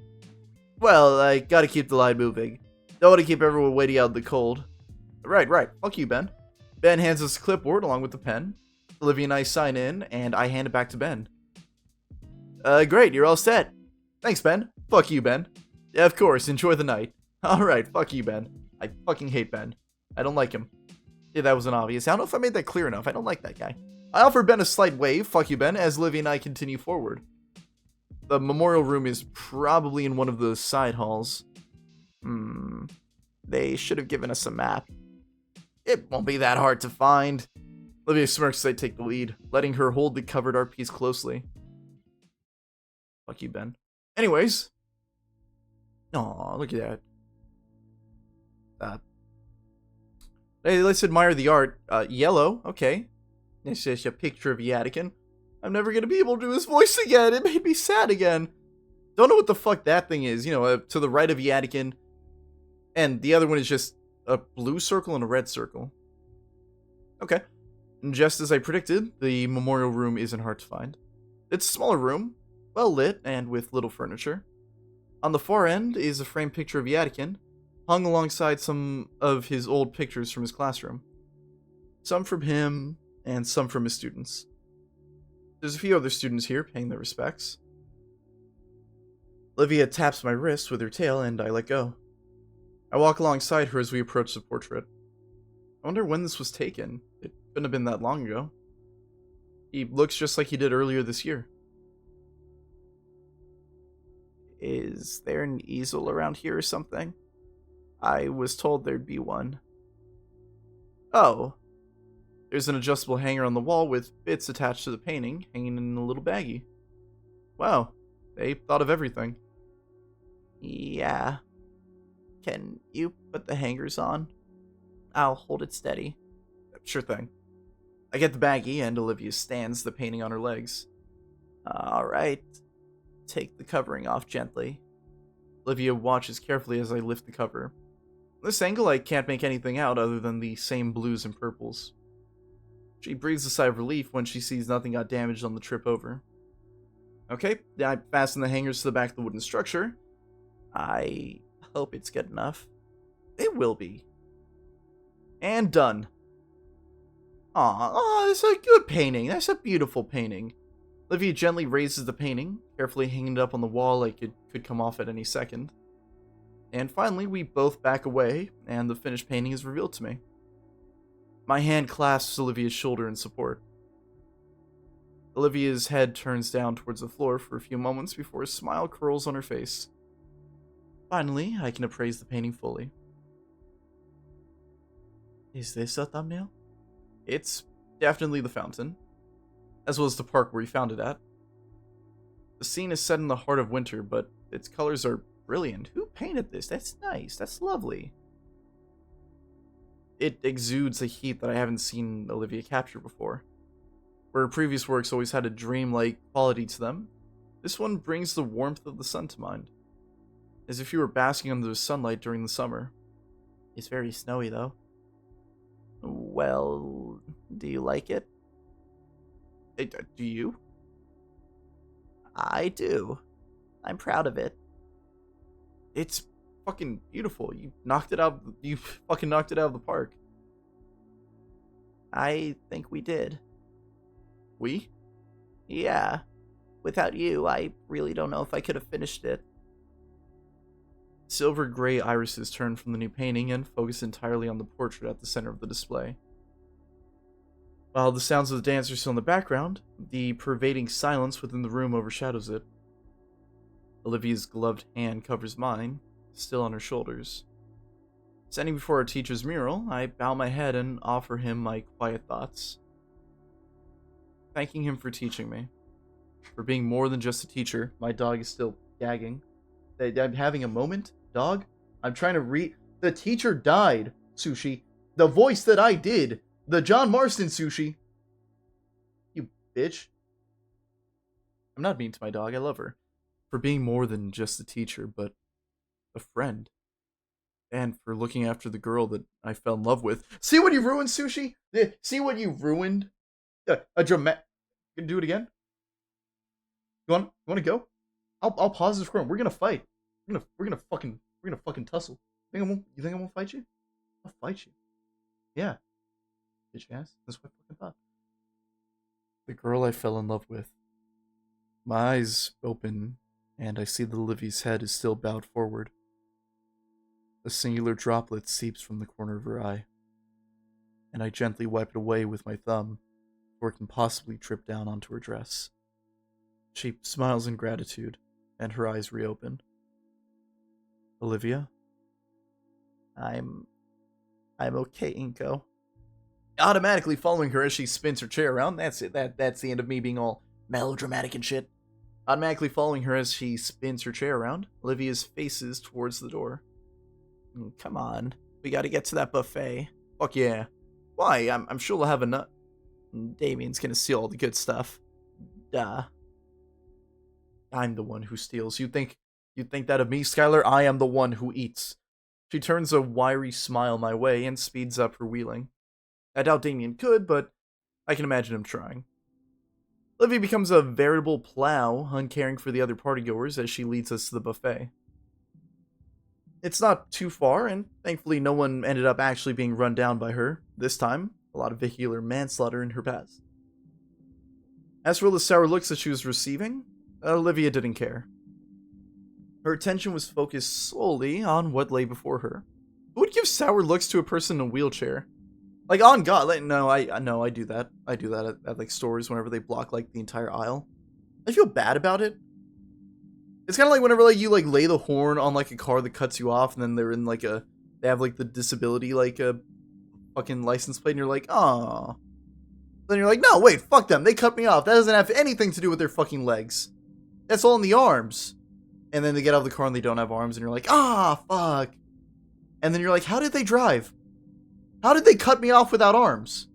Well, I gotta keep the line moving. Don't want to keep everyone waiting out in the cold. Right. Fuck you, Ben. Ben hands us a clipboard along with the pen. Olivia and I sign in, and I hand it back to Ben. Great, you're all set. Thanks, Ben. Fuck you, Ben. Yeah, of course, enjoy the night. Alright, fuck you, Ben. I fucking hate Ben. I don't like him. Yeah, that wasn't obvious. I don't know if I made that clear enough. I don't like that guy. I offer Ben a slight wave, fuck you, Ben, as Olivia and I continue forward. The memorial room is probably in one of the side halls. They should have given us a map. It won't be that hard to find. Olivia smirks as I take the lead, letting her hold the covered art piece closely. Fuck you, Ben. Anyways. Aw, look at that. Hey, let's admire the art. Yellow, okay. It's just a picture of Yadikin. I'm never gonna be able to do his voice again. It made me sad again. Don't know what the fuck that thing is. You know, to the right of Yadikin. And the other one is just a blue circle and a red circle. Okay. And just as I predicted, the memorial room isn't hard to find. It's a smaller room, well lit, and with little furniture. On the far end is a framed picture of Yadikin, hung alongside some of his old pictures from his classroom. Some from him, and some from his students. There's a few other students here paying their respects. Olivia taps my wrist with her tail, and I let go. I walk alongside her as we approach the portrait. I wonder when this was taken. It couldn't have been that long ago. He looks just like he did earlier this year. Is there an easel around here or something? I was told there'd be one. Oh. There's an adjustable hanger on the wall with bits attached to the painting, hanging in a little baggie. Wow, they thought of everything. Yeah. Can you put the hangers on? I'll hold it steady. Sure thing. I get the baggie, and Olivia stands the painting on her legs. Alright. Take the covering off gently. Olivia watches carefully as I lift the cover. This angle I can't make anything out other than the same blues and purples. She breathes a sigh of relief when she sees nothing got damaged on the trip over. Okay, I fasten the hangers to the back of the wooden structure. I hope it's good enough. It will be. And done. Aw, that's a good painting. That's a beautiful painting. Olivia gently raises the painting, carefully hanging it up on the wall like it could come off at any second. And finally, we both back away, and the finished painting is revealed to me. My hand clasps Olivia's shoulder in support. Olivia's head turns down towards the floor for a few moments before a smile curls on her face. Finally, I can appraise the painting fully. Is this a thumbnail? It's definitely the fountain, as well as the park where we found it at. The scene is set in the heart of winter, but its colors are brilliant. Who painted this? That's nice. That's lovely. It exudes a heat that I haven't seen Olivia capture before. Where her previous works always had a dreamlike quality to them, this one brings the warmth of the sun to mind. As if you were basking under the sunlight during the summer. It's very snowy, though. Well, do you like it? Do you? I do. I'm proud of it. It's fucking beautiful. You knocked it out. You fucking knocked it out of the park. I think we did. We? Yeah. Without you, I really don't know if I could have finished it. Silver gray irises turn from the new painting and focus entirely on the portrait at the center of the display. While the sounds of the dance are still in the background, the pervading silence within the room overshadows it. Olivia's gloved hand covers mine, still on her shoulders. Standing before our teacher's mural, I bow my head and offer him my quiet thoughts. Thanking him for teaching me. For being more than just a teacher. My dog is still gagging. I'm having a moment, dog. I'm trying to read. The teacher died, Sushi. The voice that I did. The John Marston Sushi. You bitch. I'm not mean to my dog. I love her. for being more than just a teacher, but a friend. And for looking after the girl that I fell in love with. See what you ruined, Sushi? See what you ruined? A dramatic... You gonna do it again? You want to go? I'll pause this recording. We're gonna fight. We're gonna fucking tussle. You think I won't fight you? I'll fight you. Yeah. Bitch ass. That's what I fucking thought. The girl I fell in love with. My eyes open, and I see that Olivia's head is still bowed forward. A singular droplet seeps from the corner of her eye, and I gently wipe it away with my thumb, before it can possibly trip down onto her dress. She smiles in gratitude, and her eyes reopen. Olivia? I'm okay, Inko. Automatically following her as she spins her chair around. That's it. That's the end of me being all melodramatic and shit. Automatically following her as she spins her chair around, Olivia's faces towards the door. Come on. We gotta get to that buffet. Fuck yeah. Why? I'm sure we'll have enough. Damien's gonna steal all the good stuff. Duh. I'm the one who steals. You think that of me, Skylar? I am the one who eats. She turns a wiry smile my way and speeds up her wheeling. I doubt Damien could, but I can imagine him trying. Olivia becomes a veritable plow, uncaring for the other partygoers as she leads us to the buffet. It's not too far, and thankfully no one ended up actually being run down by her. This time, a lot of vehicular manslaughter in her past. As for the sour looks that she was receiving, Olivia didn't care. Her attention was focused solely on what lay before her. Who would give sour looks to a person in a wheelchair? Like, on God, I do that. I do that at like stores whenever they block like the entire aisle. I feel bad about it. It's kind of like whenever like you like lay the horn on like a car that cuts you off, and then they're in like they have like the disability like a fucking license plate, and you're like, oh. Then you're like, no, wait, fuck them. They cut me off. That doesn't have anything to do with their fucking legs. That's all in the arms. And then they get out of the car and they don't have arms, and you're like, fuck. And then you're like, how did they drive? How did they cut me off without arms?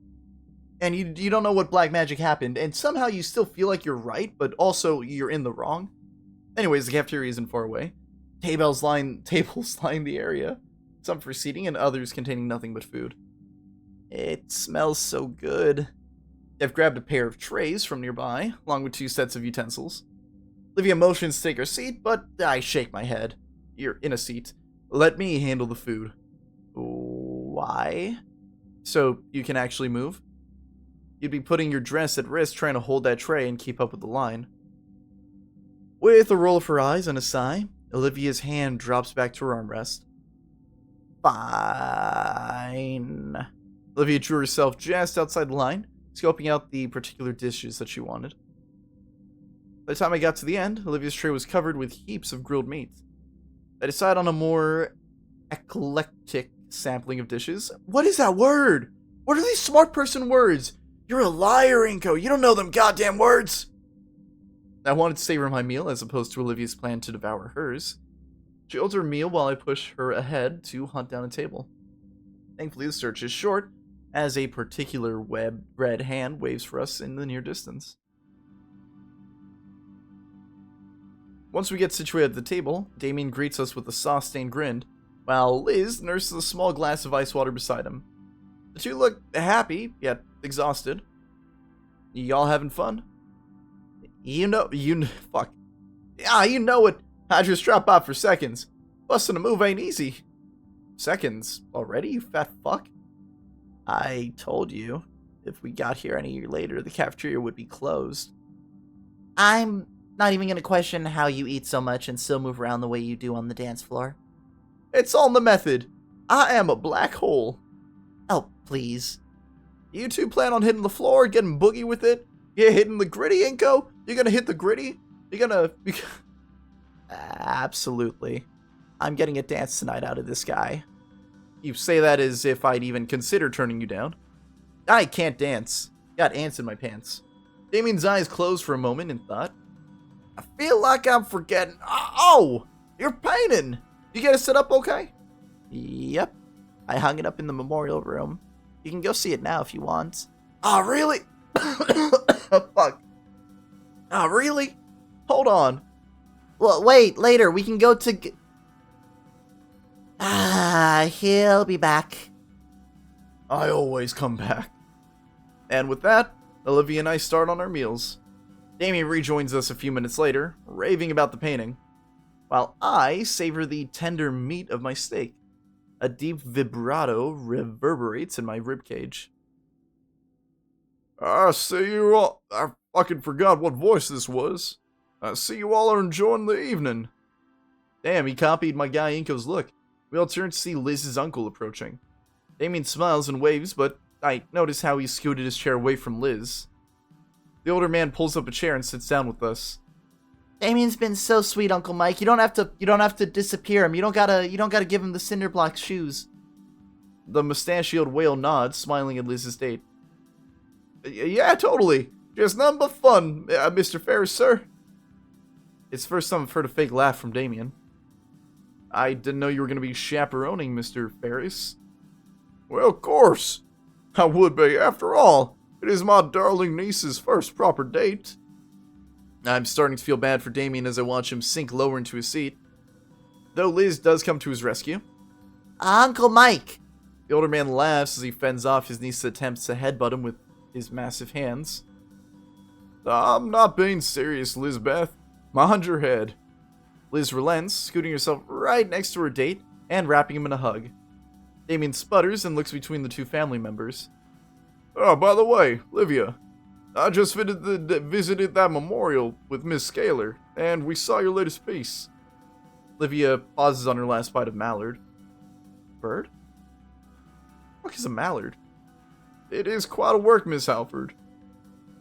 And you don't know what black magic happened, and somehow you still feel like you're right, but also you're in the wrong. Anyways, the cafeteria isn't far away. Tables line the area, some for seating and others containing nothing but food. It smells so good. I've grabbed a pair of trays from nearby, along with 2 sets of utensils. Olivia motions to take her seat, but I shake my head. You're in a seat. Let me handle the food. Why? So you can actually move? You'd be putting your dress at risk trying to hold that tray and keep up with the line. With a roll of her eyes and a sigh, Olivia's hand drops back to her armrest. Fine. Olivia drew herself just outside the line, scoping out the particular dishes that she wanted. By the time I got to the end, Olivia's tray was covered with heaps of grilled meat. I decide on a more eclectic sampling of dishes. What is that word? What are these smart person words? You're a liar, Inko. You don't know them goddamn words. I wanted to savor my meal as opposed to Olivia's plan to devour hers. She holds her meal while I push her ahead to hunt down a table. Thankfully, the search is short, as a particular red hand waves for us in the near distance. Once we get situated at the table, Damien greets us with a sauce-stained grin, while Liz nurses a small glass of ice water beside him. The two look happy, yet exhausted. Y'all having fun? Fuck. Yeah, you know it. I just dropped by for seconds. Busting a move ain't easy. Seconds? Already, you fat fuck? I told you, if we got here any later, the cafeteria would be closed. I'm not even gonna question how you eat so much and still move around the way you do on the dance floor. It's all in the method. I am a black hole. Oh, please. You two plan on hitting the floor, getting boogie with it? You hitting the gritty, Inko? You gonna hit the gritty? You gonna... Absolutely. I'm getting a dance tonight out of this guy. You say that as if I'd even consider turning you down. I can't dance. Got ants in my pants. Damien's eyes closed for a moment in thought. I feel like I'm forgetting. Oh! You're painting! You get it set up okay? Yep. I hung it up in the memorial room. You can go see it now if you want. Oh, really? Fuck. Oh, really? Hold on. Well, wait, later. We can go to... he'll be back. I always come back. And with that, Olivia and I start on our meals. Damien rejoins us a few minutes later, raving about the painting, while I savor the tender meat of my steak. A deep vibrato reverberates in my ribcage. I see you all. I fucking forgot what voice this was. I see you all are enjoying the evening. Damn, he copied my guy Inko's look. We all turn to see Liz's uncle approaching. Damien smiles and waves, but I notice how he scooted his chair away from Liz. The older man pulls up a chair and sits down with us. Damien's been so sweet, Uncle Mike. You don't have to disappear him. You don't gotta give him the cinder block shoes. The mustachioed whale nods, smiling at Liz's date. Yeah, totally. Just nothing but fun, Mr. Ferris, sir. It's the first time I've heard a fake laugh from Damien. I didn't know you were going to be chaperoning Mr. Ferris. Well, of course. I would be. After all, it is my darling niece's first proper date. I'm starting to feel bad for Damien as I watch him sink lower into his seat. Though Liz does come to his rescue. Uncle Mike! The older man laughs as he fends off his niece's attempts to headbutt him with his massive hands. I'm not being serious, Lizbeth. Mind your head. Liz relents, scooting herself right next to her date and wrapping him in a hug. Damien sputters and looks between the two family members. Oh, by the way, Livia, I just visited that memorial with Miss Scaler, and we saw your latest piece. Livia pauses on her last bite of mallard. Bird? What is a mallard? It is quite a work, Miss Halford.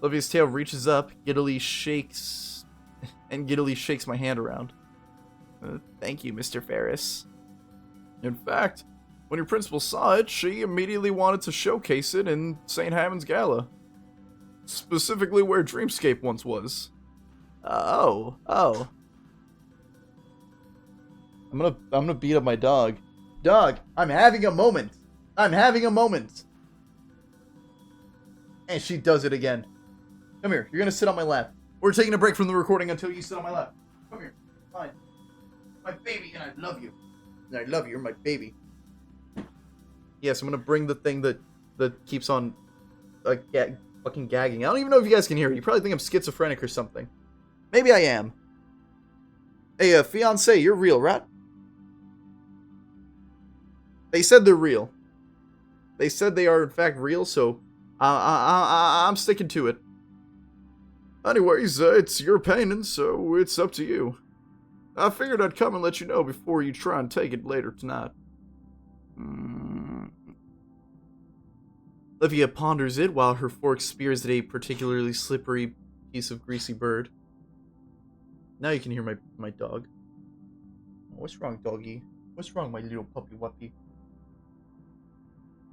Livia's tail reaches up, giddily shakes my hand around. Thank you, Mr. Ferris. In fact, when your principal saw it, she immediately wanted to showcase it in St. Hammond's Gala. Specifically where Dreamscape once was. Oh. I'm gonna beat up my dog. Dog, I'm having a moment. And she does it again. Come here, you're gonna sit on my lap. We're taking a break from the recording until you sit on my lap. Come here, fine. My baby, and I love you. And I love you, you're my baby. Yes, I'm gonna bring the thing that keeps on fucking gagging. I don't even know if you guys can hear it. You probably think I'm schizophrenic or something. Maybe I am. Hey, fiance, you're real, right? They said they're real. They said they are in fact real, so I'm sticking to it. Anyways, it's your painting, so it's up to you. I figured I'd come and let you know before you try and take it later tonight. Olivia ponders it while her fork spears at a particularly slippery piece of greasy bird. Now you can hear my dog. What's wrong, doggy? What's wrong, my little puppy wuppy?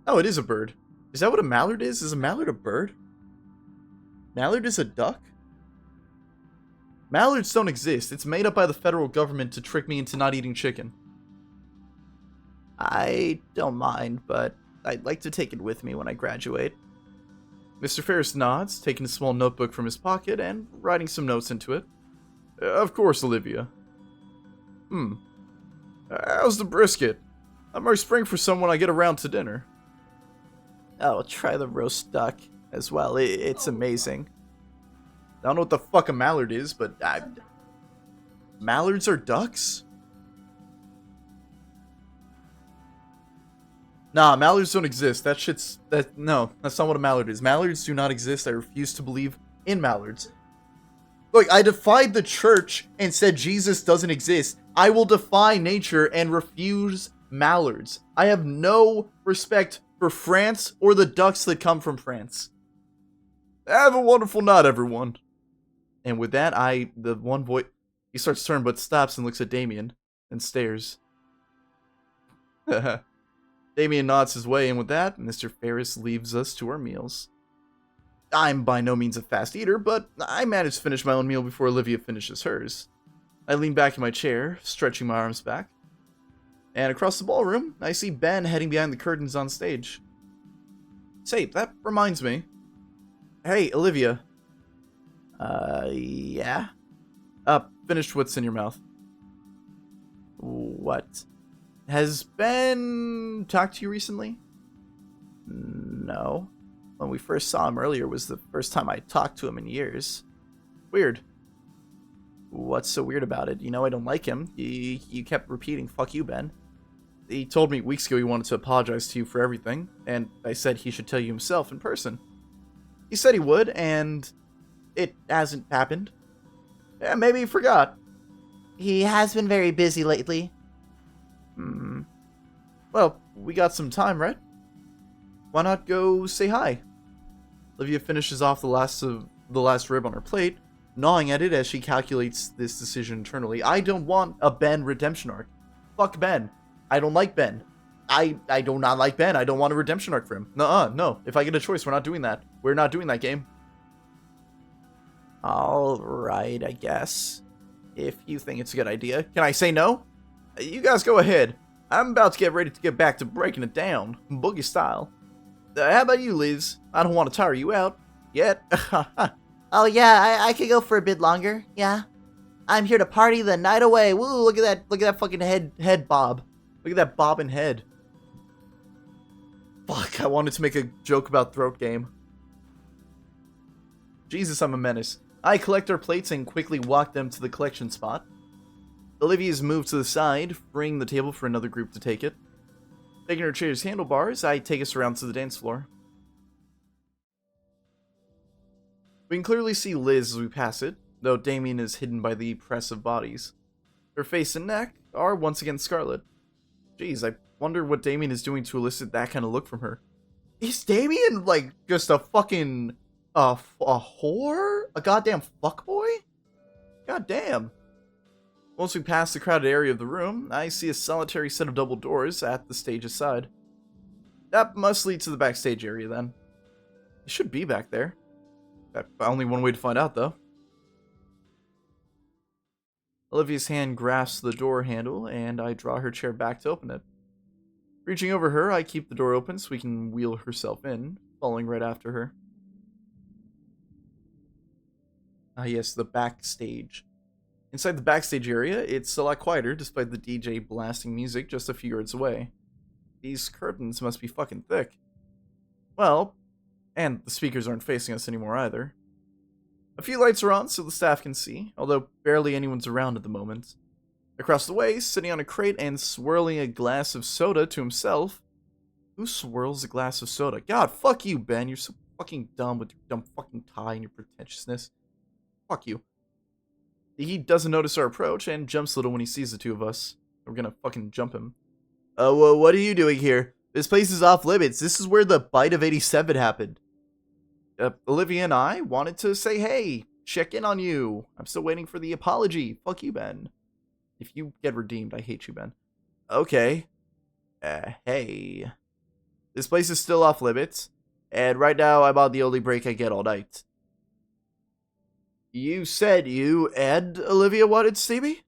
Oh, it is a bird. Is that what a mallard is? Is a mallard a bird? Mallard is a duck? Mallards don't exist. It's made up by the federal government to trick me into not eating chicken. I don't mind, but I'd like to take it with me when I graduate. Mr. Ferris nods, taking a small notebook from his pocket and writing some notes into it. Of course, Olivia. How's the brisket? I might spring for some when I get around to dinner. Oh, try the roast duck as well. It's amazing. I don't know what the fuck a mallard is, but mallards are ducks? Nah, mallards don't exist. No, that's not what a mallard is. Mallards do not exist. I refuse to believe in mallards. Look, I defied the church and said Jesus doesn't exist. I will defy nature and refuse mallards. I have no respect for France or the ducks that come from France. Have a wonderful night, everyone. And with that, the one boy, he starts to turn but stops and looks at Damien and stares. Damien nods his way, and with that, Mr. Ferris leaves us to our meals. I'm by no means a fast eater, but I managed to finish my own meal before Olivia finishes hers. I lean back in my chair, stretching my arms back. And across the ballroom, I see Ben heading behind the curtains on stage. Say, that reminds me. Hey, Olivia. Yeah? finished what's in your mouth. What? Has Ben talked to you recently? No. When we first saw him earlier was the first time I talked to him in years. Weird. What's so weird about it? You know I don't like him. You kept repeating, fuck you, Ben. He told me weeks ago he wanted to apologize to you for everything, and I said he should tell you himself in person. He said he would, and it hasn't happened. Yeah, maybe he forgot. He has been very busy lately. Well, we got some time, right? Why not go say hi? Olivia finishes off the last rib on her plate, gnawing at it as she calculates this decision internally. I don't want a Ben redemption arc. Fuck Ben. I don't like Ben. I do not like Ben. I don't want a redemption arc for him. Nuh-uh, no. If I get a choice, we're not doing that. We're not doing that game. Alright, I guess. If you think it's a good idea. Can I say no? You guys go ahead. I'm about to get ready to get back to breaking it down, boogie style. How about you, Liz? I don't want to tire you out. Yet. Oh yeah, I could go for a bit longer. Yeah. I'm here to party the night away. Woo, look at that fucking head bob. Look at that bobbing head. Fuck, I wanted to make a joke about throat game. Jesus, I'm a menace. I collect our plates and quickly walk them to the collection spot. Olivia's moved to the side, freeing the table for another group to take it. Taking her chair's handlebars, I take us around to the dance floor. We can clearly see Liz as we pass it, though Damien is hidden by the press of bodies. Her face and neck are once again scarlet. Jeez, I wonder what Damien is doing to elicit that kind of look from her. Is Damien, like, just a fucking, a whore? A goddamn fuckboy? Goddamn. Once we pass the crowded area of the room, I see a solitary set of double doors at the stage's side. That must lead to the backstage area, then. It should be back there. Only one way to find out, though. Olivia's hand grasps the door handle, and I draw her chair back to open it. Reaching over her, I keep the door open so we can wheel herself in, following right after her. Ah yes, the backstage. Inside the backstage area, it's a lot quieter despite the DJ blasting music just a few yards away. These curtains must be fucking thick. Well, and the speakers aren't facing us anymore either. A few lights are on so the staff can see, although barely anyone's around at the moment. Across the way, sitting on a crate and swirling a glass of soda to himself. Who swirls a glass of soda? God, fuck you, Ben. You're so fucking dumb with your dumb fucking tie and your pretentiousness. Fuck you. He doesn't notice our approach and jumps a little when he sees the two of us. We're gonna fucking jump him. Well, what are you doing here? This place is off limits. This is where the bite of 87 happened. Olivia and I wanted to say hey, check in on you. I'm still waiting for the apology. Fuck you, Ben. If you get redeemed, I hate you, Ben. Okay. Hey. This place is still off limits, and right now I'm on the only break I get all night. You said you and Olivia wanted to see me?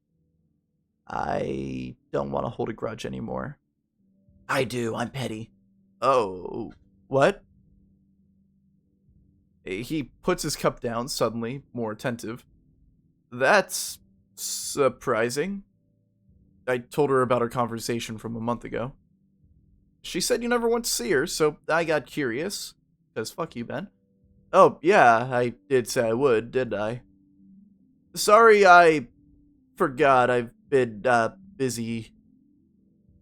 I don't want to hold a grudge anymore. I do, I'm petty. Oh, what? He puts his cup down, suddenly, more attentive. That's surprising. I told her about our conversation from a month ago. She said you never went to see her, so I got curious. Because fuck you, Ben. Oh, yeah, I did say I would, didn't I? Sorry, I forgot. I've been, busy.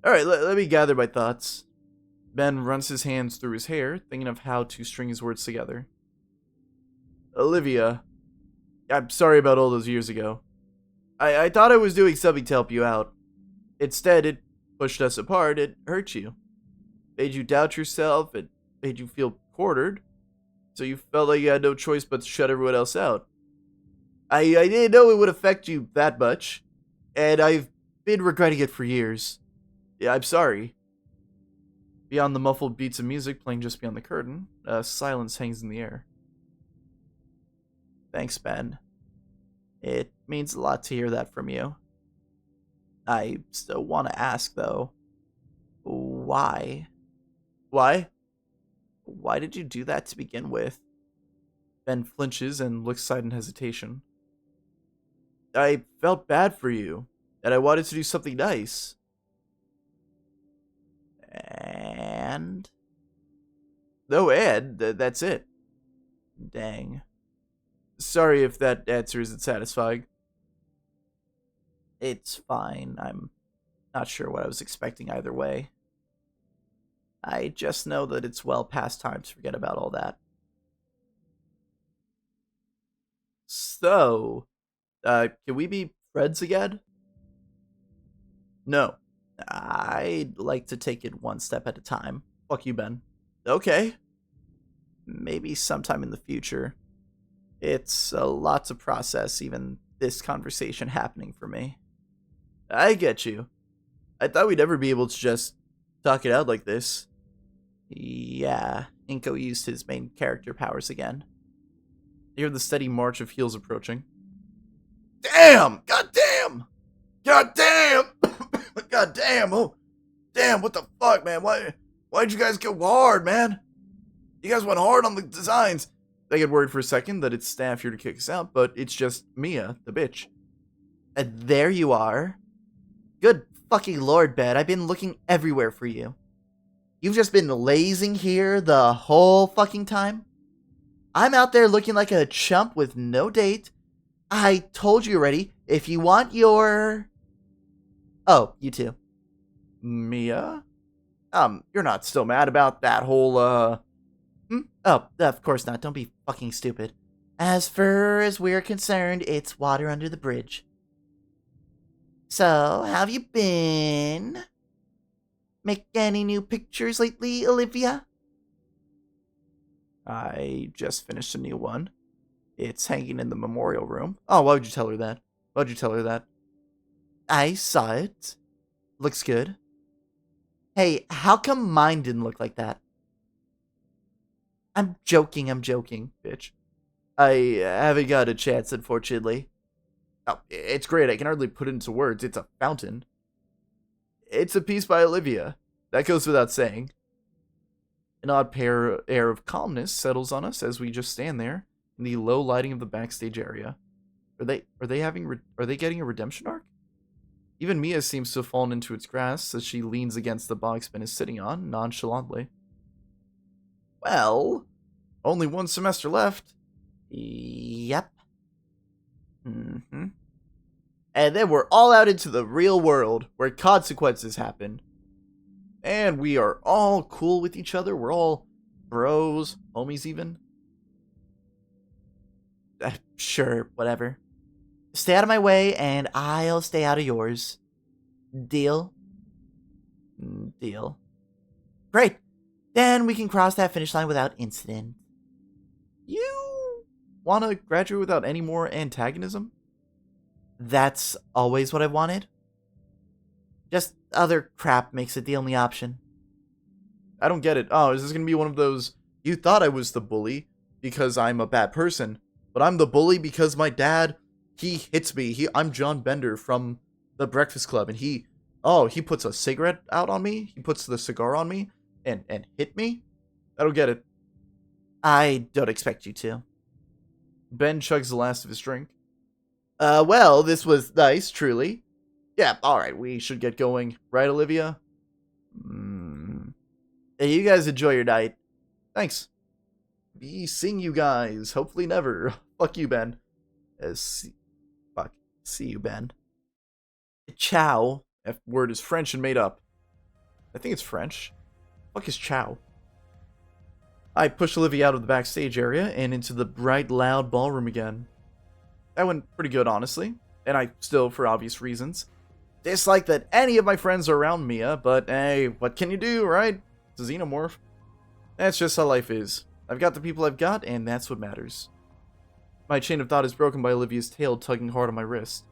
Alright, let me gather my thoughts. Ben runs his hands through his hair, thinking of how to string his words together. Olivia, I'm sorry about all those years ago. I thought I was doing something to help you out. Instead, it pushed us apart. It hurt you. Made you doubt yourself. It made you feel cornered. So you felt like you had no choice but to shut everyone else out. I didn't know it would affect you that much. And I've been regretting it for years. Yeah, I'm sorry. Beyond the muffled beats of music playing just beyond the curtain, silence hangs in the air. Thanks, Ben. It means a lot to hear that from you. I still want to ask, though, why? Why? Why did you do that to begin with? Ben flinches and looks aside in hesitation. I felt bad for you, and I wanted to do something nice. And No, and that's it. dang. Sorry if that answer isn't satisfying. It's fine. I'm not sure what I was expecting either way. I just know that it's well past time to forget about all that. So, can we be friends again? No. I'd like to take it one step at a time. Fuck you, Ben. Okay. Maybe sometime in the future. It's a lot to process, even this conversation happening for me. I get you. I thought we'd never be able to just talk it out like this. Yeah, Inko used his main character powers again. You hear the steady march of heels approaching. Damn! God damn! God damn! God damn! Oh, damn! What the fuck, man? Why'd you guys go hard, man? You guys went hard on the designs. They get worried for a second that it's staff here to kick us out, but it's just Mia, the bitch. And there you are. Good fucking lord, Ben. I've been looking everywhere for you. You've just been lazing here the whole fucking time? I'm out there looking like a chump with no date. I told you already, if you want your... Oh, you too. Mia? You're not still mad about that whole, Oh, of course not. Don't be fucking stupid. As far as we're concerned, it's water under the bridge. So, how have you been? Make any new pictures lately, Olivia? I just finished a new one. It's hanging in the memorial room. Oh, why would you tell her that? Why'd you tell her that? I saw it. Looks good. Hey, how come mine didn't look like that? I'm joking, Bitch. I haven't got a chance, unfortunately. Oh, it's great. I can hardly put it into words. It's a fountain. It's a piece by Olivia. That goes without saying. An odd air of calmness settles on us as we just stand there in the low lighting of the backstage area. Are they getting a redemption arc? Even Mia seems to have fallen into its grasp as she leans against the box Ben is sitting on nonchalantly. Well, only one semester left. Yep. Mm-hmm. And then we're all out into the real world, where consequences happen. And we are all cool with each other. We're all bros, homies even. Sure, whatever. Stay out of my way, and I'll stay out of yours. Deal? Deal. Great. Then we can cross that finish line without incident. You want to graduate without any more antagonism? That's always what I've wanted. Just other crap makes it the only option. I don't get it. Oh, is this going to be one of those, you thought I was the bully because I'm a bad person, but I'm the bully because my dad, he hits me. I'm John Bender from the Breakfast Club, and he puts a cigarette out on me. He puts the cigar on me and hit me. I don't get it. I don't expect you to. Ben chugs the last of his drink. Well, this was nice, truly. Yeah, alright, we should get going. Right, Olivia? You guys enjoy your night. Thanks. Be seeing you guys. Hopefully never. Fuck you, Ben. See you, Ben. Ciao. F word is French and made up. I think it's French. Fuck is ciao. I push Olivia out of the backstage area and into the bright, loud ballroom again. That went pretty good, honestly. And I still, for obvious reasons, dislike that any of my friends are around Mia, but hey, what can you do, right? It's a xenomorph. That's just how life is. I've got the people I've got, and that's what matters. My chain of thought is broken by Olivia's tail tugging hard on my wrist.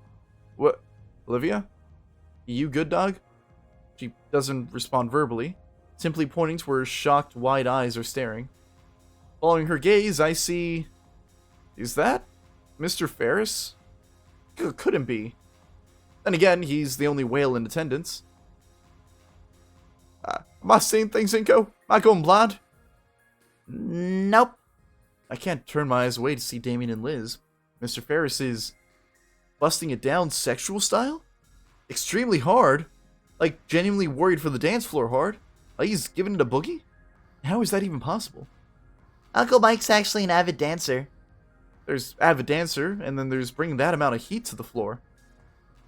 What? Olivia? You good, dog? She doesn't respond verbally, simply pointing to where her shocked, wide eyes are staring. Following her gaze, I see... Is that Mr. Ferris? Couldn't be. Then again, he's the only whale in attendance. Am I seeing things, Inko? Am I going blind? Nope. I can't turn my eyes away to see Damien and Liz. Mr. Ferris is busting it down sexual style? Extremely hard? Like, genuinely worried for the dance floor hard? Like, he's giving it a boogie? How is that even possible? Uncle Mike's actually an avid dancer. There's avid dancer, and then there's bringing that amount of heat to the floor.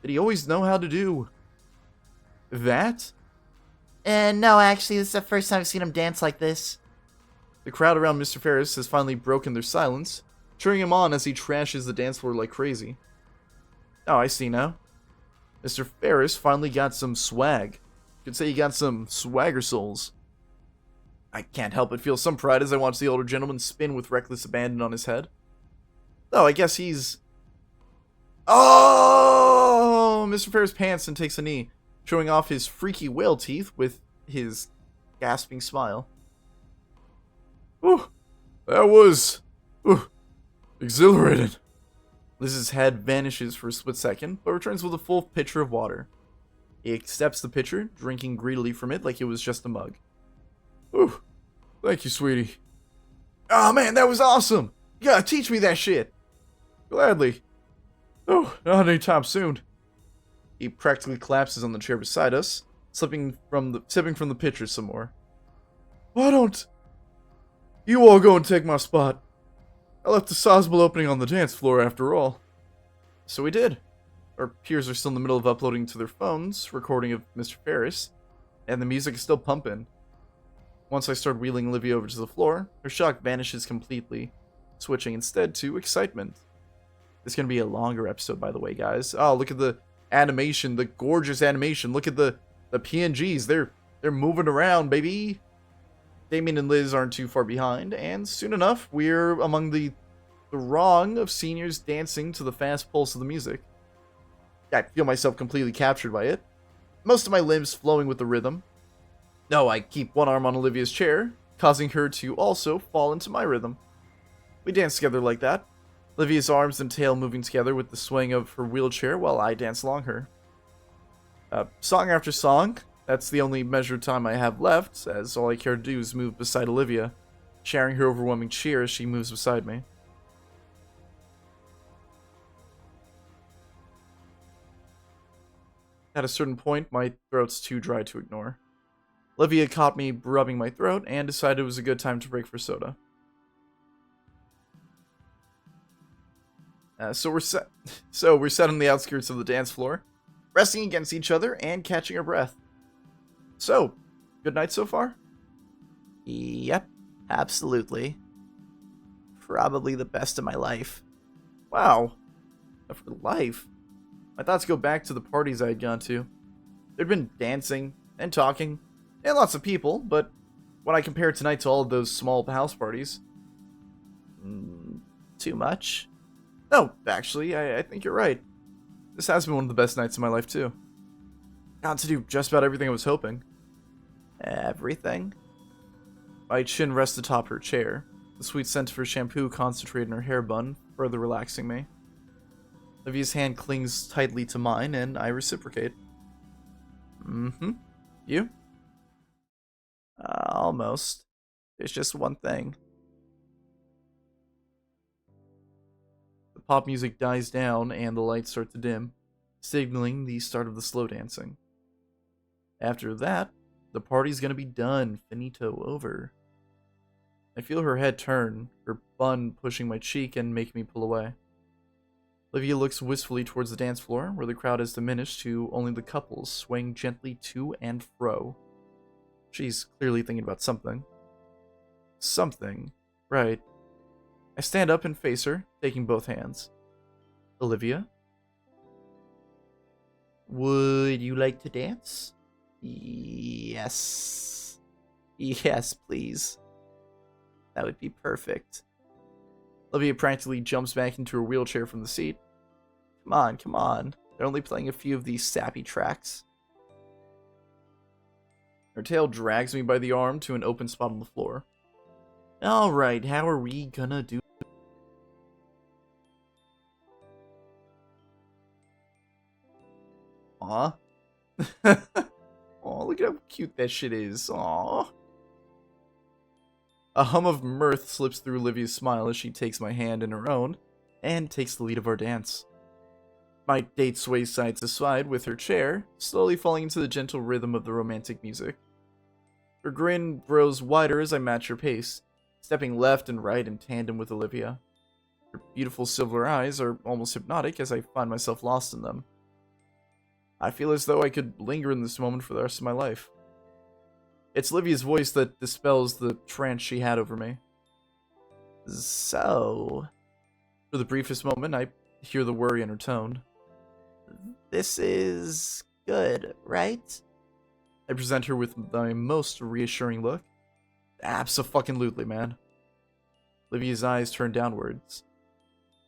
Did he always know how to do that? No, actually, this is the first time I've seen him dance like this. The crowd around Mr. Ferris has finally broken their silence, cheering him on as he trashes the dance floor like crazy. Oh, I see now. Mr. Ferris finally got some swag. You could say he got some swagger souls. I can't help but feel some pride as I watch the older gentleman spin with reckless abandon on his head. Oh, I guess he's... Oh! Mr. Ferris pants and takes a knee, showing off his freaky whale teeth with his gasping smile. Ooh, that was... exhilarating. Liz's head vanishes for a split second, but returns with a full pitcher of water. He accepts the pitcher, drinking greedily from it like it was just a mug. Ooh, thank you, sweetie. Oh man, that was awesome! You gotta teach me that shit! Gladly. Oh, not anytime soon. He practically collapses on the chair beside us, sipping from the pitcher some more. Why don't you all go and take my spot? I left a sizable opening on the dance floor after all. So we did. Our peers are still in the middle of uploading to their phones, recording of Mr. Ferris, and the music is still pumping. Once I start wheeling Olivia over to the floor, her shock vanishes completely, switching instead to excitement. This is going to be a longer episode, by the way, guys. Oh, look at the animation, the gorgeous animation. Look at the PNGs. They're moving around, baby. Damien and Liz aren't too far behind, and soon enough, we're among the throng of seniors dancing to the fast pulse of the music. I feel myself completely captured by it, most of my limbs flowing with the rhythm. No, I keep one arm on Olivia's chair, causing her to also fall into my rhythm. We dance together like that, Olivia's arms and tail moving together with the swing of her wheelchair while I dance along her. Song after song, that's the only measured time I have left, as all I care to do is move beside Olivia, sharing her overwhelming cheer as she moves beside me. At a certain point, my throat's too dry to ignore. Olivia caught me rubbing my throat and decided it was a good time to break for soda. So we're set on the outskirts of the dance floor, resting against each other and catching our breath. So, good night so far? Yep, absolutely. Probably the best of my life. Wow. For life. My thoughts go back to the parties I had gone to. There'd been dancing and talking and lots of people, but when I compare tonight to all of those small house parties, Too much? no, actually, I think you're right. This has been one of the best nights of my life, too. Got to do just about everything I was hoping. Everything? My chin rests atop her chair, the sweet scent of her shampoo concentrated in her hair bun, further relaxing me. Olivia's hand clings tightly to mine, and I reciprocate. You? Almost. There's just one thing. The pop music dies down, and the lights start to dim, signaling the start of the slow dancing. After that, the party's gonna be done. Finito over. I feel her head turn, her bun pushing my cheek and making me pull away. Olivia looks wistfully towards the dance floor, where the crowd has diminished to only the couples swaying gently to and fro. She's clearly thinking about something. Something. Right. I stand up and face her, taking both hands. Olivia? Would you like to dance? Yes. Yes, please. That would be perfect. Olivia practically jumps back into her wheelchair from the seat. Come on, come on. They're only playing a few of these sappy tracks. Her tail drags me by the arm to an open spot on the floor. Alright, how are we gonna do? Aw. Aw, look at how cute that shit is. Aw. A hum of mirth slips through Olivia's smile as she takes my hand in her own and takes the lead of our dance. My date sways side to side with her chair, slowly falling into the gentle rhythm of the romantic music. Her grin grows wider as I match her pace, stepping left and right in tandem with Olivia. Her beautiful silver eyes are almost hypnotic as I find myself lost in them. I feel as though I could linger in this moment for the rest of my life. It's Olivia's voice that dispels the trance she had over me. So, For the briefest moment, I hear the worry in her tone. this is good, right? I present her with my most reassuring look. Abso-fucking-lutely, man. Olivia's eyes turn downwards.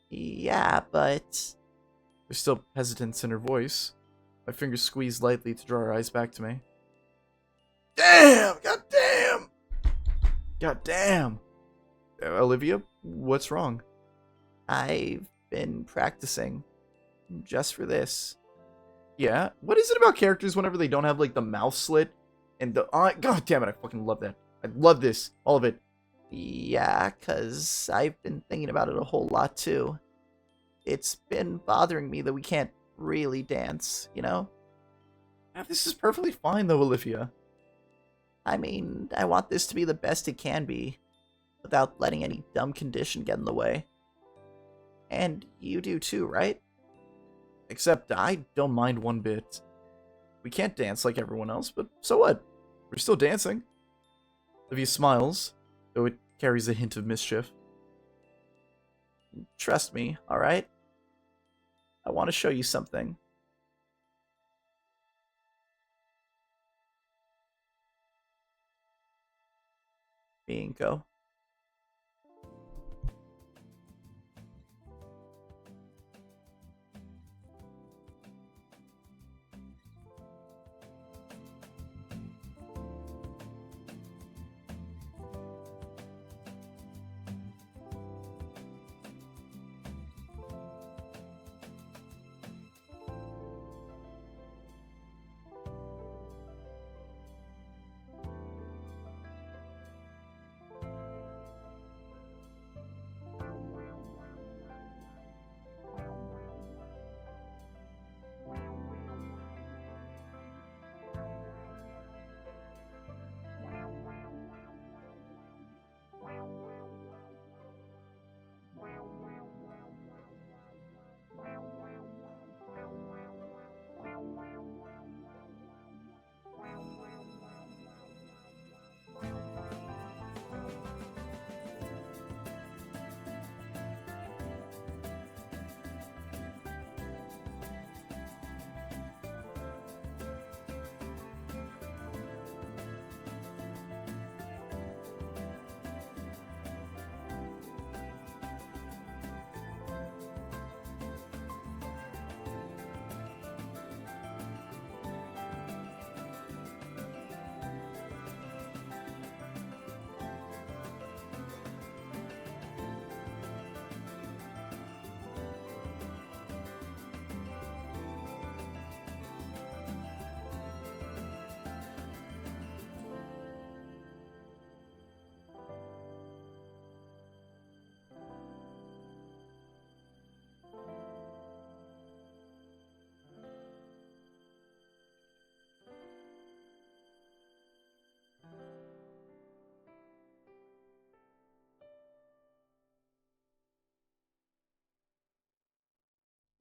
Yeah, but... There's still hesitance in her voice. My fingers squeeze lightly to draw her eyes back to me. Damn! God damn! God damn! Olivia, what's wrong? I've been practicing. Just for this. Yeah? What is it about characters whenever they don't have, like, the mouth slit? And the eye? God damn it, I fucking love that. I love this. All of it. Yeah, 'cause I've been thinking about it a whole lot too. It's been bothering me that we can't really dance, you know? This is perfectly fine, though, Olivia. I mean, I want this to be the best it can be, without letting any dumb condition get in the way. And you do too, right? Except I don't mind one bit. We can't dance like everyone else, but so what? We're still dancing. Olivia smiles, though it carries a hint of mischief. Trust me, alright? I want to show you something. Bingo.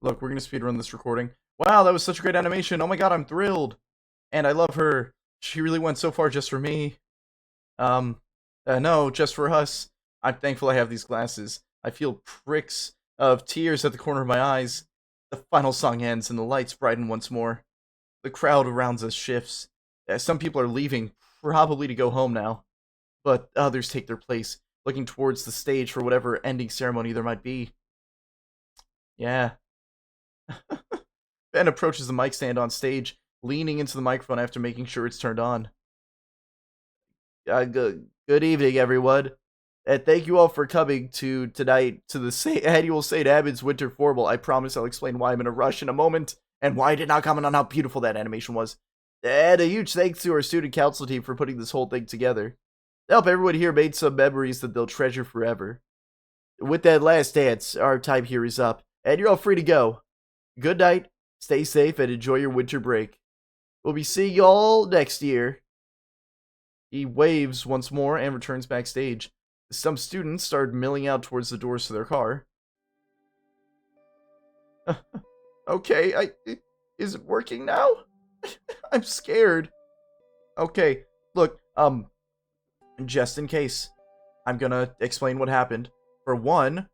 Look, we're gonna speedrun this recording. Wow, that was such a great animation. Oh my god, I'm thrilled. And I love her. She really went so far just for me. No, just for us. I'm thankful I have these glasses. I feel pricks of tears at the corner of my eyes. The final song ends and the lights brighten once more. The crowd around us shifts. Some people are leaving, probably to go home now. But others take their place, looking towards the stage for whatever ending ceremony there might be. Yeah. Ben approaches the mic stand on stage, leaning into the microphone after making sure it's turned on. Good evening, everyone. And thank you all for coming tonight to the annual St. Abbott's Winter Formal. I promise I'll explain why I'm in a rush in a moment, and why I did not comment on how beautiful that animation was. And a huge thanks to our student council team for putting this whole thing together. I hope everyone here made some memories that they'll treasure forever. With that last dance, our time here is up, and you're all free to go. Good night, stay safe, and enjoy your winter break. We'll be seeing y'all next year. He waves once more and returns backstage. Some students start milling out towards the doors to their car. Okay, is it working now? I'm scared. Okay, look, just in case, I'm gonna explain what happened. For one,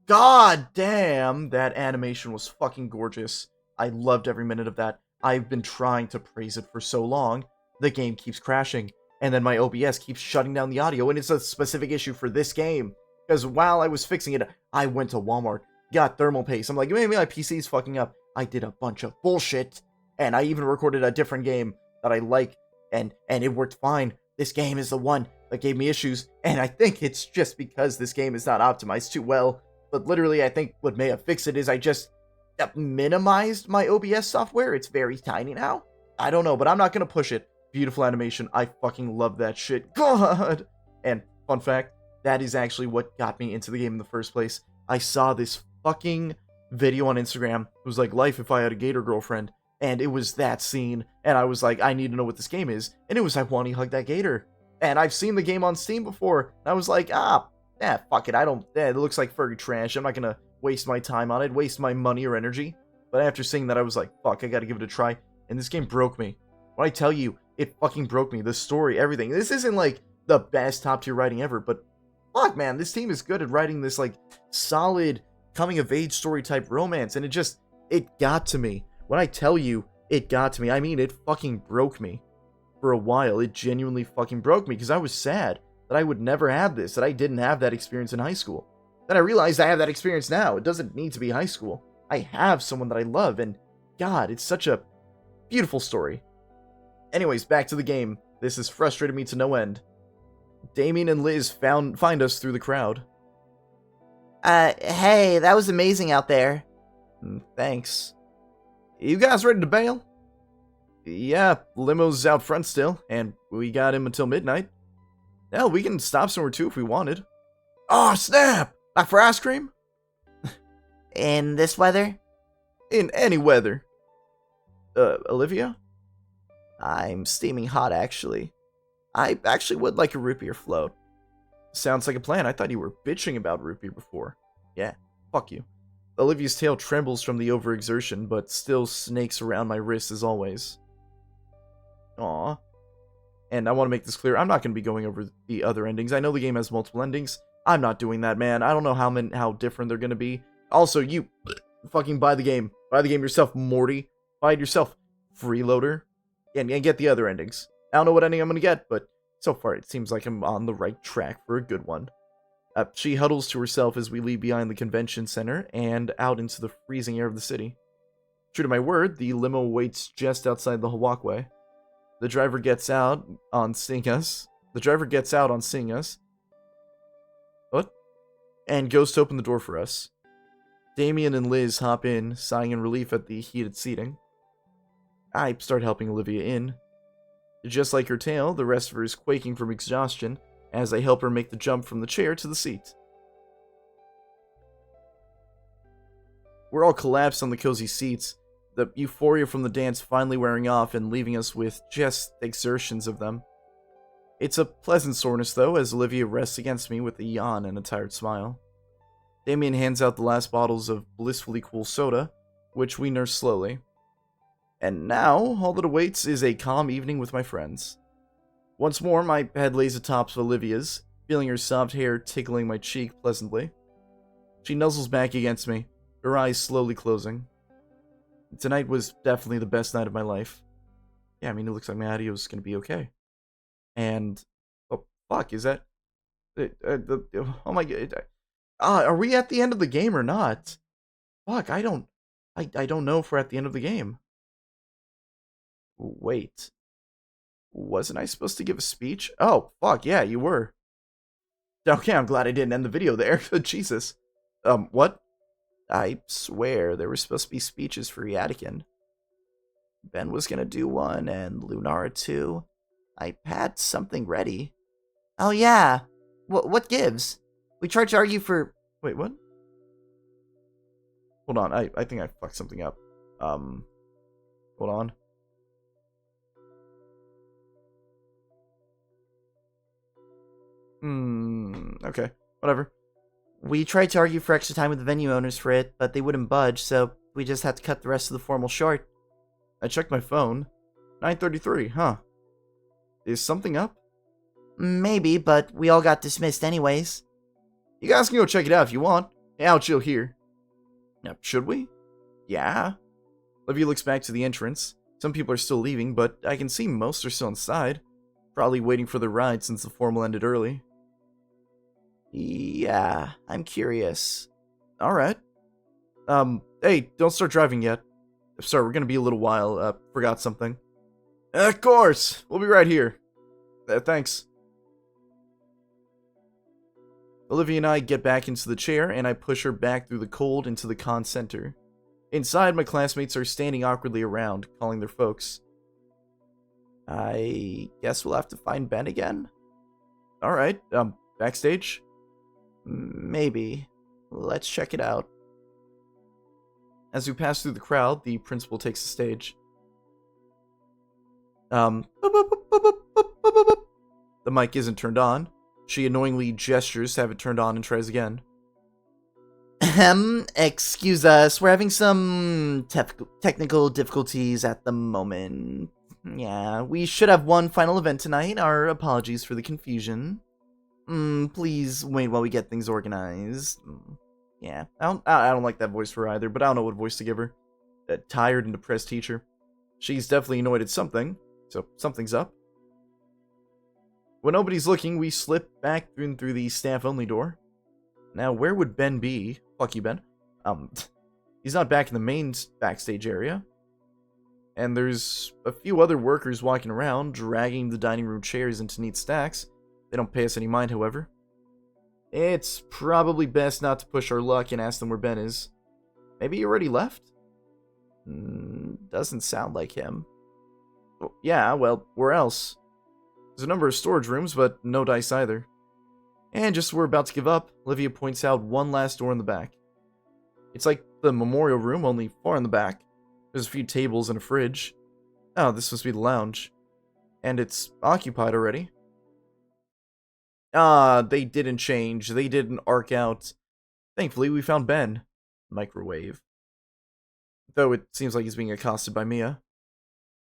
god damn, that animation was fucking gorgeous. I loved every minute of that. I've been trying to praise it for so long. The game keeps crashing, and then my OBS keeps shutting down the audio, and it's a specific issue for this game. Because while I was fixing it, I went to Walmart, got thermal paste. I'm like, maybe my PC's fucking up. I did a bunch of bullshit, and I even recorded a different game that I like, and it worked fine. This game is the one that gave me issues, and I think it's just because this game is not optimized too well. But literally, I think what may have fixed it is I just minimized my OBS software. It's very tiny now. I don't know, but I'm not gonna push it. Beautiful animation. I fucking love that shit. God! And fun fact, that is actually what got me into the game in the first place. I saw this fucking video on Instagram. It was like, life if I had a gator girlfriend. And it was that scene. And I was like, I need to know what this game is. And it was I Want to Hug That Gator. And I've seen the game on Steam before. And I was like, fuck it. It looks like furry trash. I'm not gonna waste my time on it, waste my money or energy. But after seeing that, I was like, fuck, I gotta give it a try. And this game broke me. When I tell you, it fucking broke me. The story, everything. This isn't like the best top tier writing ever, but fuck, man, this team is good at writing this like solid coming of age story type romance, and it got to me. When I tell you it got to me, I mean it fucking broke me. For a while, it genuinely fucking broke me because I was sad that I would never have this, that I didn't have that experience in high school. Then I realized I have that experience now. It doesn't need to be high school. I have someone that I love, and God, it's such a beautiful story. Anyways, back to the game. This has frustrated me to no end. Damien and Liz find us through the crowd. Hey, that was amazing out there. Thanks. You guys ready to bail? Yeah, limo's out front still, and we got him until midnight. Hell, we can stop somewhere too if we wanted. Oh, snap! Like for ice cream? In this weather? In any weather. Olivia? I'm steaming hot, actually. I actually would like a root beer float. Sounds like a plan. I thought you were bitching about root beer before. Yeah, fuck you. Olivia's tail trembles from the overexertion, but still snakes around my wrist as always. Aww. And I want to make this clear, I'm not going to be going over the other endings. I know the game has multiple endings. I'm not doing that, man. I don't know how different they're going to be. Also, you fucking buy the game. Buy the game yourself, Morty. Buy it yourself, freeloader. And get the other endings. I don't know what ending I'm going to get, but so far it seems like I'm on the right track for a good one. She huddles to herself as we leave behind the convention center and out into the freezing air of the city. True to my word, the limo waits just outside the walkway. The driver gets out on seeing us. What? And goes to open the door for us. Damien and Liz hop in, sighing in relief at the heated seating. I start helping Olivia in. Just like her tail, the rest of her is quaking from exhaustion as I help her make the jump from the chair to the seat. We're all collapsed on the cozy seats, the euphoria from the dance finally wearing off and leaving us with just exertions of them. It's a pleasant soreness, though, as Olivia rests against me with a yawn and a tired smile. Damien hands out the last bottles of blissfully cool soda, which we nurse slowly. And now, all that awaits is a calm evening with my friends. Once more, my head lays atop Olivia's, feeling her soft hair tickling my cheek pleasantly. She nuzzles back against me, her eyes slowly closing. Tonight was definitely the best night of my life. Yeah, I mean, it looks like my audio's gonna be okay. And, oh, fuck, is that... oh my god. Are we at the end of the game or not? Fuck, I don't know if we're at the end of the game. Wait. Wasn't I supposed to give a speech? Oh, fuck, yeah, you were. Okay, I'm glad I didn't end the video there. Jesus. What? I swear, there were supposed to be speeches for Yadikin. Ben was gonna do one, and Lunara too. I had something ready. Oh yeah. What gives? We tried to argue for... Wait, what? Hold on, I think I fucked something up. Hold on. Okay, whatever. We tried to argue for extra time with the venue owners for it, but they wouldn't budge, so we just had to cut the rest of the formal short. I checked my phone. 9:33, huh? Is something up? Maybe, but we all got dismissed anyways. You guys can go check it out if you want. I'll chill here. Should we? Yeah. Olivia looks back to the entrance. Some people are still leaving, but I can see most are still inside. Probably waiting for the ride since the formal ended early. Yeah, I'm curious. Alright. Hey, don't start driving yet. Sorry, we're gonna be a little while. Forgot something. Of course! We'll be right here. Thanks. Olivia and I get back into the chair, and I push her back through the cold into the con center. Inside, my classmates are standing awkwardly around, calling their folks. I guess we'll have to find Ben again? Alright, backstage? Maybe. Let's check it out. As we pass through the crowd, the principal takes the stage. The mic isn't turned on. She annoyingly gestures to have it turned on and tries again. Excuse us, we're having some technical difficulties at the moment. Yeah, we should have one final event tonight. Our apologies for the confusion. Please wait while we get things organized. Yeah, I don't like that voice for her either, but I don't know what voice to give her. A tired and depressed teacher. She's definitely annoyed at something, so something's up. When nobody's looking, we slip back through the staff-only door. Now, where would Ben be? Fuck you, Ben. He's not back in the main backstage area. And there's a few other workers walking around, dragging the dining room chairs into neat stacks. They don't pay us any mind, however. It's probably best not to push our luck and ask them where Ben is. Maybe he already left? Doesn't sound like him. Oh, yeah, well, where else? There's a number of storage rooms, but no dice either. And just as we're about to give up, Olivia points out one last door in the back. It's like the memorial room, only far in the back. There's a few tables and a fridge. Oh, this must be the lounge. And it's occupied already. They didn't change. They didn't arc out. Thankfully, we found Ben. Microwave. Though it seems like he's being accosted by Mia.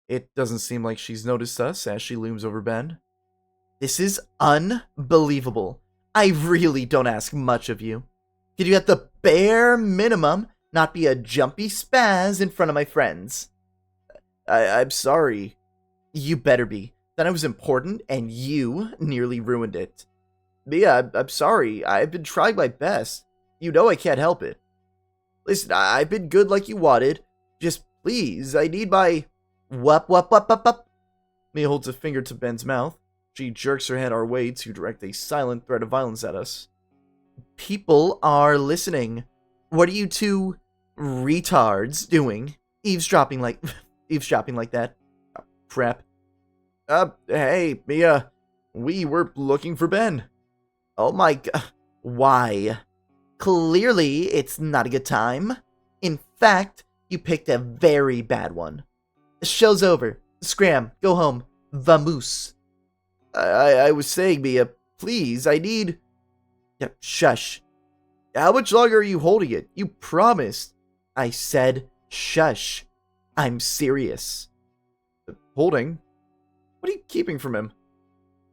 It doesn't seem like she's noticed us as she looms over Ben. This is unbelievable. I really don't ask much of you. Could you at the bare minimum not be a jumpy spaz in front of my friends? I'm sorry. You better be. Then I was important and you nearly ruined it. Mia, I'm sorry. I've been trying my best. You know I can't help it. Listen, I've been good like you wanted. Just please, I need my... Wup. Mia holds a finger to Ben's mouth. She jerks her head our way to direct a silent threat of violence at us. People are listening. What are you two retards doing? Eavesdropping like that. Oh, crap. Hey, Mia. We were looking for Ben. Oh my god. Why? Clearly, it's not a good time. In fact, you picked a very bad one. The show's over. Scram. Go home. Vamoose. I was saying, Mia, please, I need... Yeah, shush. How much longer are you holding it? You promised. I said, shush. I'm serious. Holding? What are you keeping from him?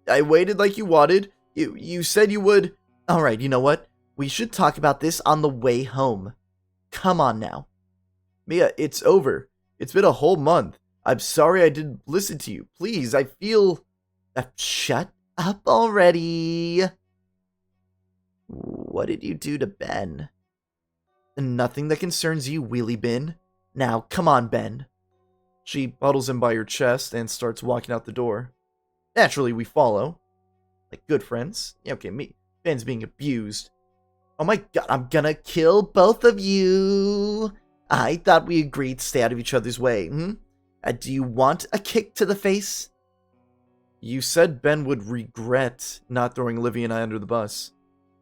I waited like you wanted. You said you would... Alright, you know what? We should talk about this on the way home. Come on now. Mia, it's over. It's been a whole month. I'm sorry I didn't listen to you. Please, I feel... Shut up already. What did you do to Ben? Nothing that concerns you, wheelie bin. Now, come on, Ben. She huddles him by her chest and starts walking out the door. Naturally, we follow. Like good friends. Yeah, okay, Ben's being abused. Oh my god, I'm gonna kill both of you. I thought we agreed to stay out of each other's way, do you want a kick to the face? You said Ben would regret not throwing Olivia and I under the bus.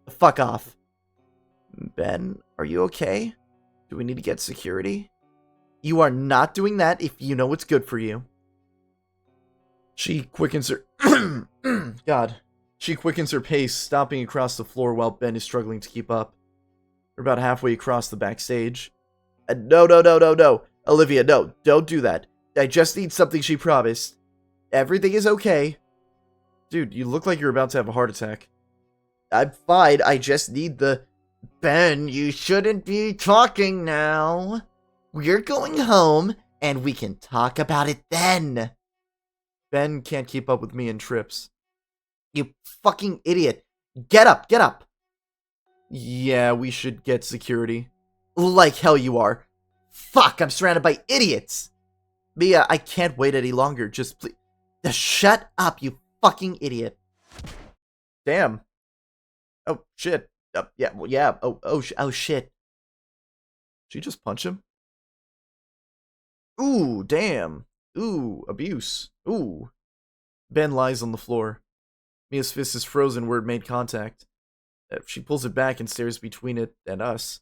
Fuck off. Ben, are you okay? Do we need to get security? You are not doing that if you know what's good for you. She quickens her... God. She quickens her pace, stomping across the floor while Ben is struggling to keep up. We're about halfway across the backstage. No. Olivia, no. Don't do that. I just need something she promised. Everything is okay. Dude, you look like you're about to have a heart attack. I'm fine. I just need the... Ben, you shouldn't be talking now. We're going home, and we can talk about it then. Ben can't keep up with me and trips. You fucking idiot. Get up, get up. Yeah, we should get security. Like hell you are. Fuck, I'm surrounded by idiots. Mia, I can't wait any longer. Just please. Shut up, you fucking idiot. Damn. Oh, shit. Yeah. Oh, shit. She just punch him? Ooh, damn. Ooh, abuse. Ooh. Ben lies on the floor. Mia's fist is frozen where it made contact. She pulls it back and stares between it and us.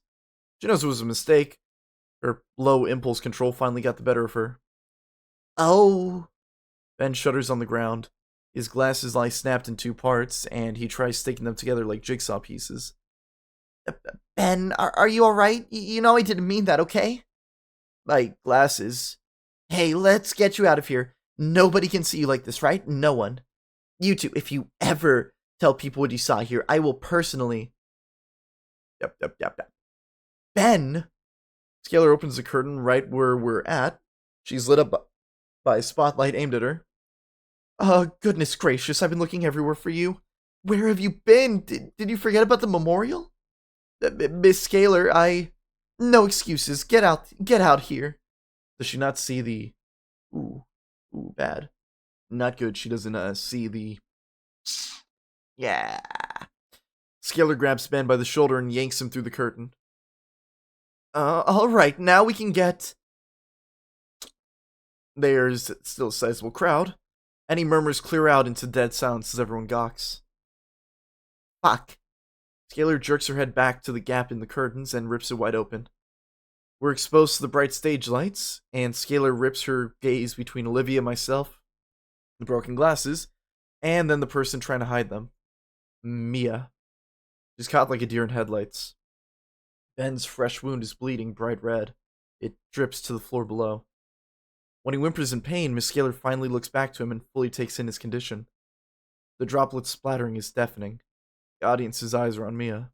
She knows it was a mistake. Her low impulse control finally got the better of her. Oh. Ben shudders on the ground. His glasses lie snapped in two parts, and he tries sticking them together like jigsaw pieces. Ben, are you alright? You know I didn't mean that, okay? My glasses. Hey, let's get you out of here. Nobody can see you like this, right? No one. You two, if you ever tell people what you saw here, I will personally... Yep. Ben! Scalar opens the curtain right where we're at. She's lit up by a spotlight aimed at her. Goodness gracious, I've been looking everywhere for you. Where have you been? Did you forget about the memorial? Miss Scalar, No excuses. Get out here. Does she not see the... Ooh, bad. Not good. She doesn't, see the... Yeah. Scalar grabs Ben by the shoulder and yanks him through the curtain. Alright, now we can get... There's still a sizable crowd. Any murmurs clear out into dead silence as everyone gawks. Fuck. Scalar jerks her head back to the gap in the curtains and rips it wide open. We're exposed to the bright stage lights, and Scalar rips her gaze between Olivia, myself, the broken glasses, and then the person trying to hide them. Mia. She's caught like a deer in headlights. Ben's fresh wound is bleeding bright red. It drips to the floor below. When he whimpers in pain, Miss Scalar finally looks back to him and fully takes in his condition. The droplets splattering is deafening. The audience's eyes are on Mia.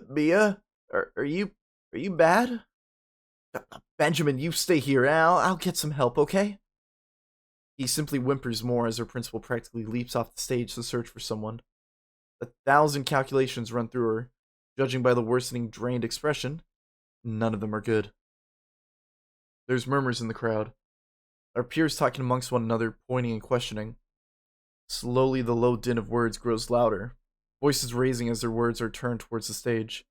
Mia? Are you bad? Benjamin, you stay here. I'll get some help, okay? He simply whimpers more as her principal practically leaps off the stage to search for someone. 1,000 calculations run through her. Judging by the worsening, drained expression, none of them are good. There's murmurs in the crowd. Our peers talking amongst one another, pointing and questioning. Slowly, the low din of words grows louder, voices raising as their words are turned towards the stage.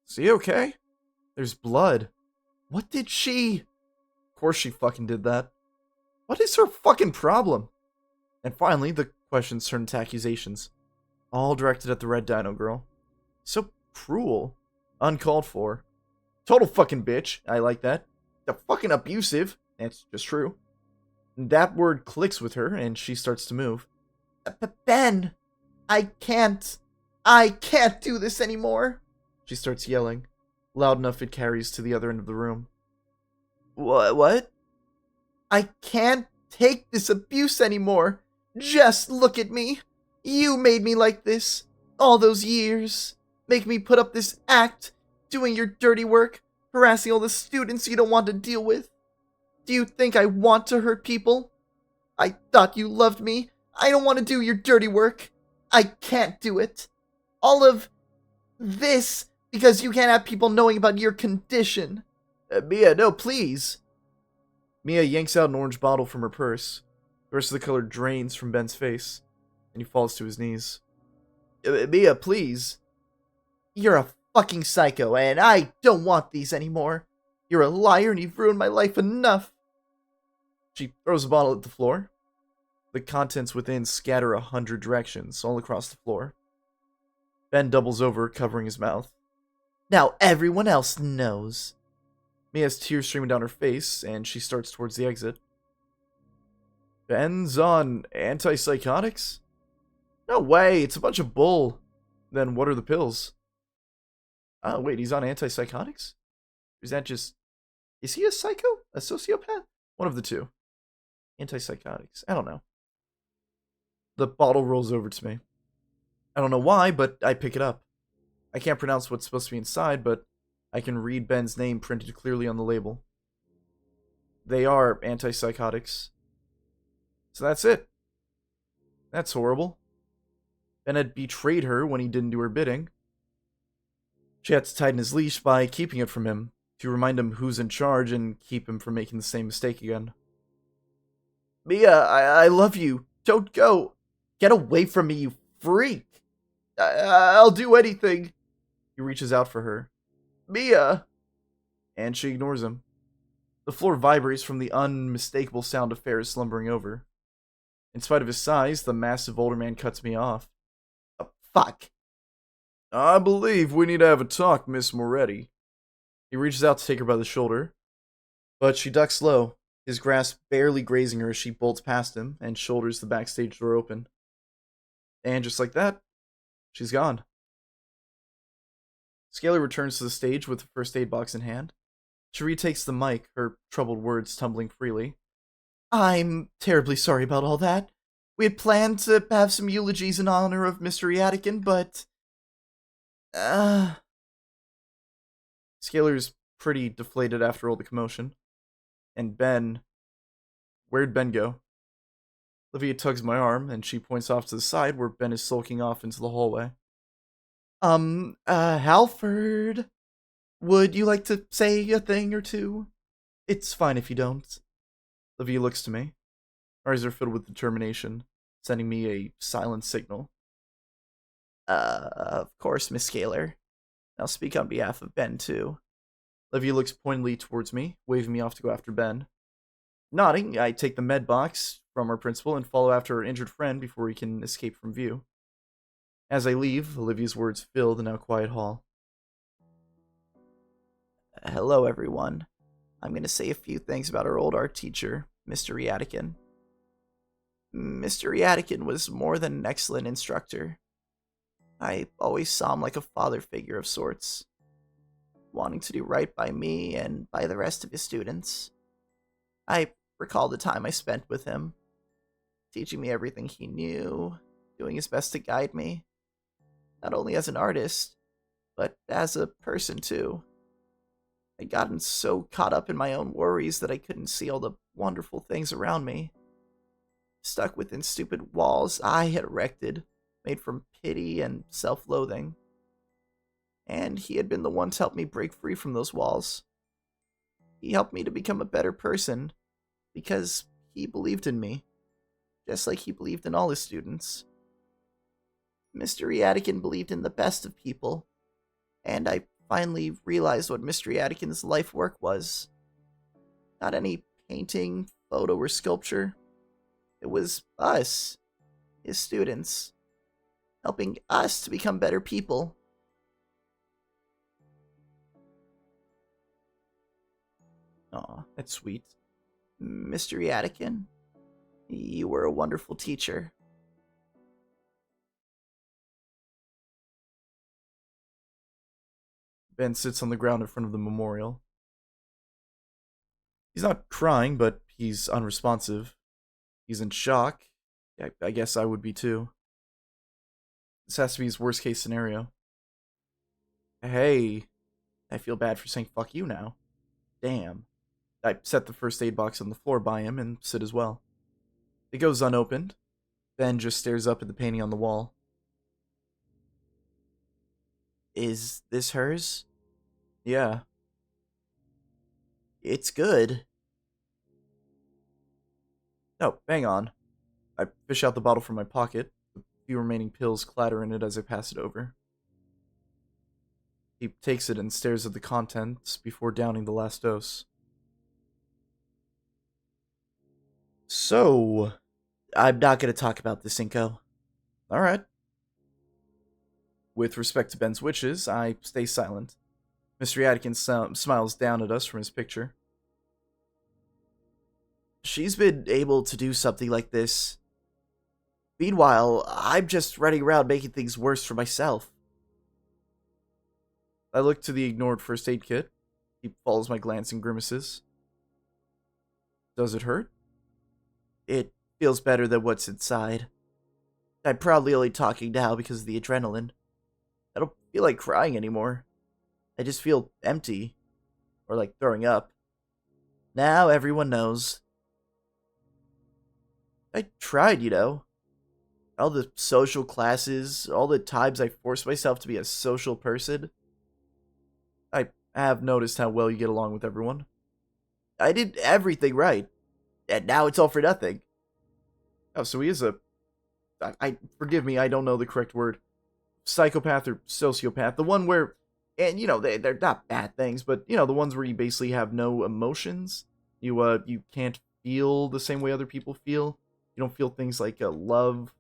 Is he okay? There's blood. What did she... Of course she fucking did that. What is her fucking problem? And finally, the questions turn to accusations. All directed at the Red Dino girl. So cruel. Uncalled for. Total fucking bitch. I like that. The fucking abusive. That's just true. That word clicks with her, and she starts to move. Ben! I can't do this anymore! She starts yelling, loud enough it carries to the other end of the room. What? I can't take this abuse anymore! Just look at me! You made me like this, all those years. Make me put up this act, doing your dirty work, harassing all the students you don't want to deal with. Do you think I want to hurt people? I thought you loved me. I don't want to do your dirty work. I can't do it. All of this because you can't have people knowing about your condition. Mia, no, please. Mia yanks out an orange bottle from her purse. The rest of the color drains from Ben's face, and he falls to his knees. Mia, please. You're a fucking psycho, and I don't want these anymore. You're a liar, and you've ruined my life enough. She throws the bottle at the floor. The contents within scatter 100 directions, all across the floor. Ben doubles over, covering his mouth. Now everyone else knows. Mia has tears streaming down her face, and she starts towards the exit. Ben's on antipsychotics? No way, it's a bunch of bull. Then what are the pills? Oh, wait, he's on antipsychotics? Or is that just... Is he a psycho? A sociopath? One of the two. Antipsychotics. I don't know. The bottle rolls over to me. I don't know why, but I pick it up. I can't pronounce what's supposed to be inside, but I can read Ben's name printed clearly on the label. They are antipsychotics. So that's it. That's horrible. Ben had betrayed her when he didn't do her bidding. She had to tighten his leash by keeping it from him, to remind him who's in charge and keep him from making the same mistake again. Mia, I love you. Don't go. Get away from me, you freak. I'll do anything. He reaches out for her. Mia! And she ignores him. The floor vibrates from the unmistakable sound of Ferris slumbering over. In spite of his size, the massive older man cuts me off. Oh, fuck. I believe we need to have a talk, Miss Moretti. He reaches out to take her by the shoulder, but she ducks low, his grasp barely grazing her as she bolts past him and shoulders the backstage door open. And just like that, she's gone. Scalar returns to the stage with the first aid box in hand. She retakes the mic, her troubled words tumbling freely. I'm terribly sorry about all that. We had planned to have some eulogies in honor of Mr. Yadikin, but... Scalar's pretty deflated after all the commotion. And Ben... Where'd Ben go? Olivia tugs my arm, and she points off to the side where Ben is sulking off into the hallway. Halford, would you like to say a thing or two? It's fine if you don't. Olivia looks to me. Her eyes are filled with determination, sending me a silent signal. Of course, Miss Scalar. I'll speak on behalf of Ben, too. Olivia looks pointedly towards me, waving me off to go after Ben. Nodding, I take the med box from our principal and follow after her injured friend before he can escape from view. As I leave, Olivia's words fill the now quiet hall. Hello, everyone. I'm going to say a few things about our old art teacher, Mr. Yadikin. Mr. Yadikin was more than an excellent instructor. I always saw him like a father figure of sorts, wanting to do right by me and by the rest of his students. I recall the time I spent with him, teaching me everything he knew, doing his best to guide me, not only as an artist, but as a person too. I'd gotten so caught up in my own worries that I couldn't see all the wonderful things around me. Stuck within stupid walls I had erected, made from pity and self-loathing. And he had been the one to help me break free from those walls. He helped me to become a better person, because he believed in me, just like he believed in all his students. Mr. Yadikin believed in the best of people, and I finally realized what Mr. Yadikin's life work was. Not any painting, photo, or sculpture. It was us, his students, helping us to become better people. Aw, that's sweet. Mr. Yadikin, you were a wonderful teacher. Ben sits on the ground in front of the memorial. He's not crying, but he's unresponsive. He's in shock. I guess I would be too. This has to be his worst case scenario. Hey, I feel bad for saying fuck you now. Damn. I set the first aid box on the floor by him and sit as well. It goes unopened. Ben just stares up at the painting on the wall. Is this hers? Yeah. It's good. No, hang on. I fish out the bottle from my pocket. The few remaining pills clatter in it as I pass it over. He takes it and stares at the contents before downing the last dose. So, I'm not going to talk about this, Inko. Alright. With respect to Ben's wishes, I stay silent. Mr. Atkins smiles down at us from his picture. She's been able to do something like this. Meanwhile, I'm just running around making things worse for myself. I look to the ignored first aid kit. He follows my glance and grimaces. Does it hurt? It feels better than what's inside. I'm probably only talking now because of the adrenaline. I don't feel like crying anymore. I just feel empty. Or like throwing up. Now everyone knows. I tried, you know. All the social classes, all the times I forced myself to be a social person. I have noticed how well you get along with everyone. I did everything right. And now it's all for nothing. Oh, so he is a... forgive me, I don't know the correct word. Psychopath or sociopath. The one where... And, you know, they're not bad things, but, you know, the ones where you basically have no emotions. You can't feel the same way other people feel. You don't feel things like love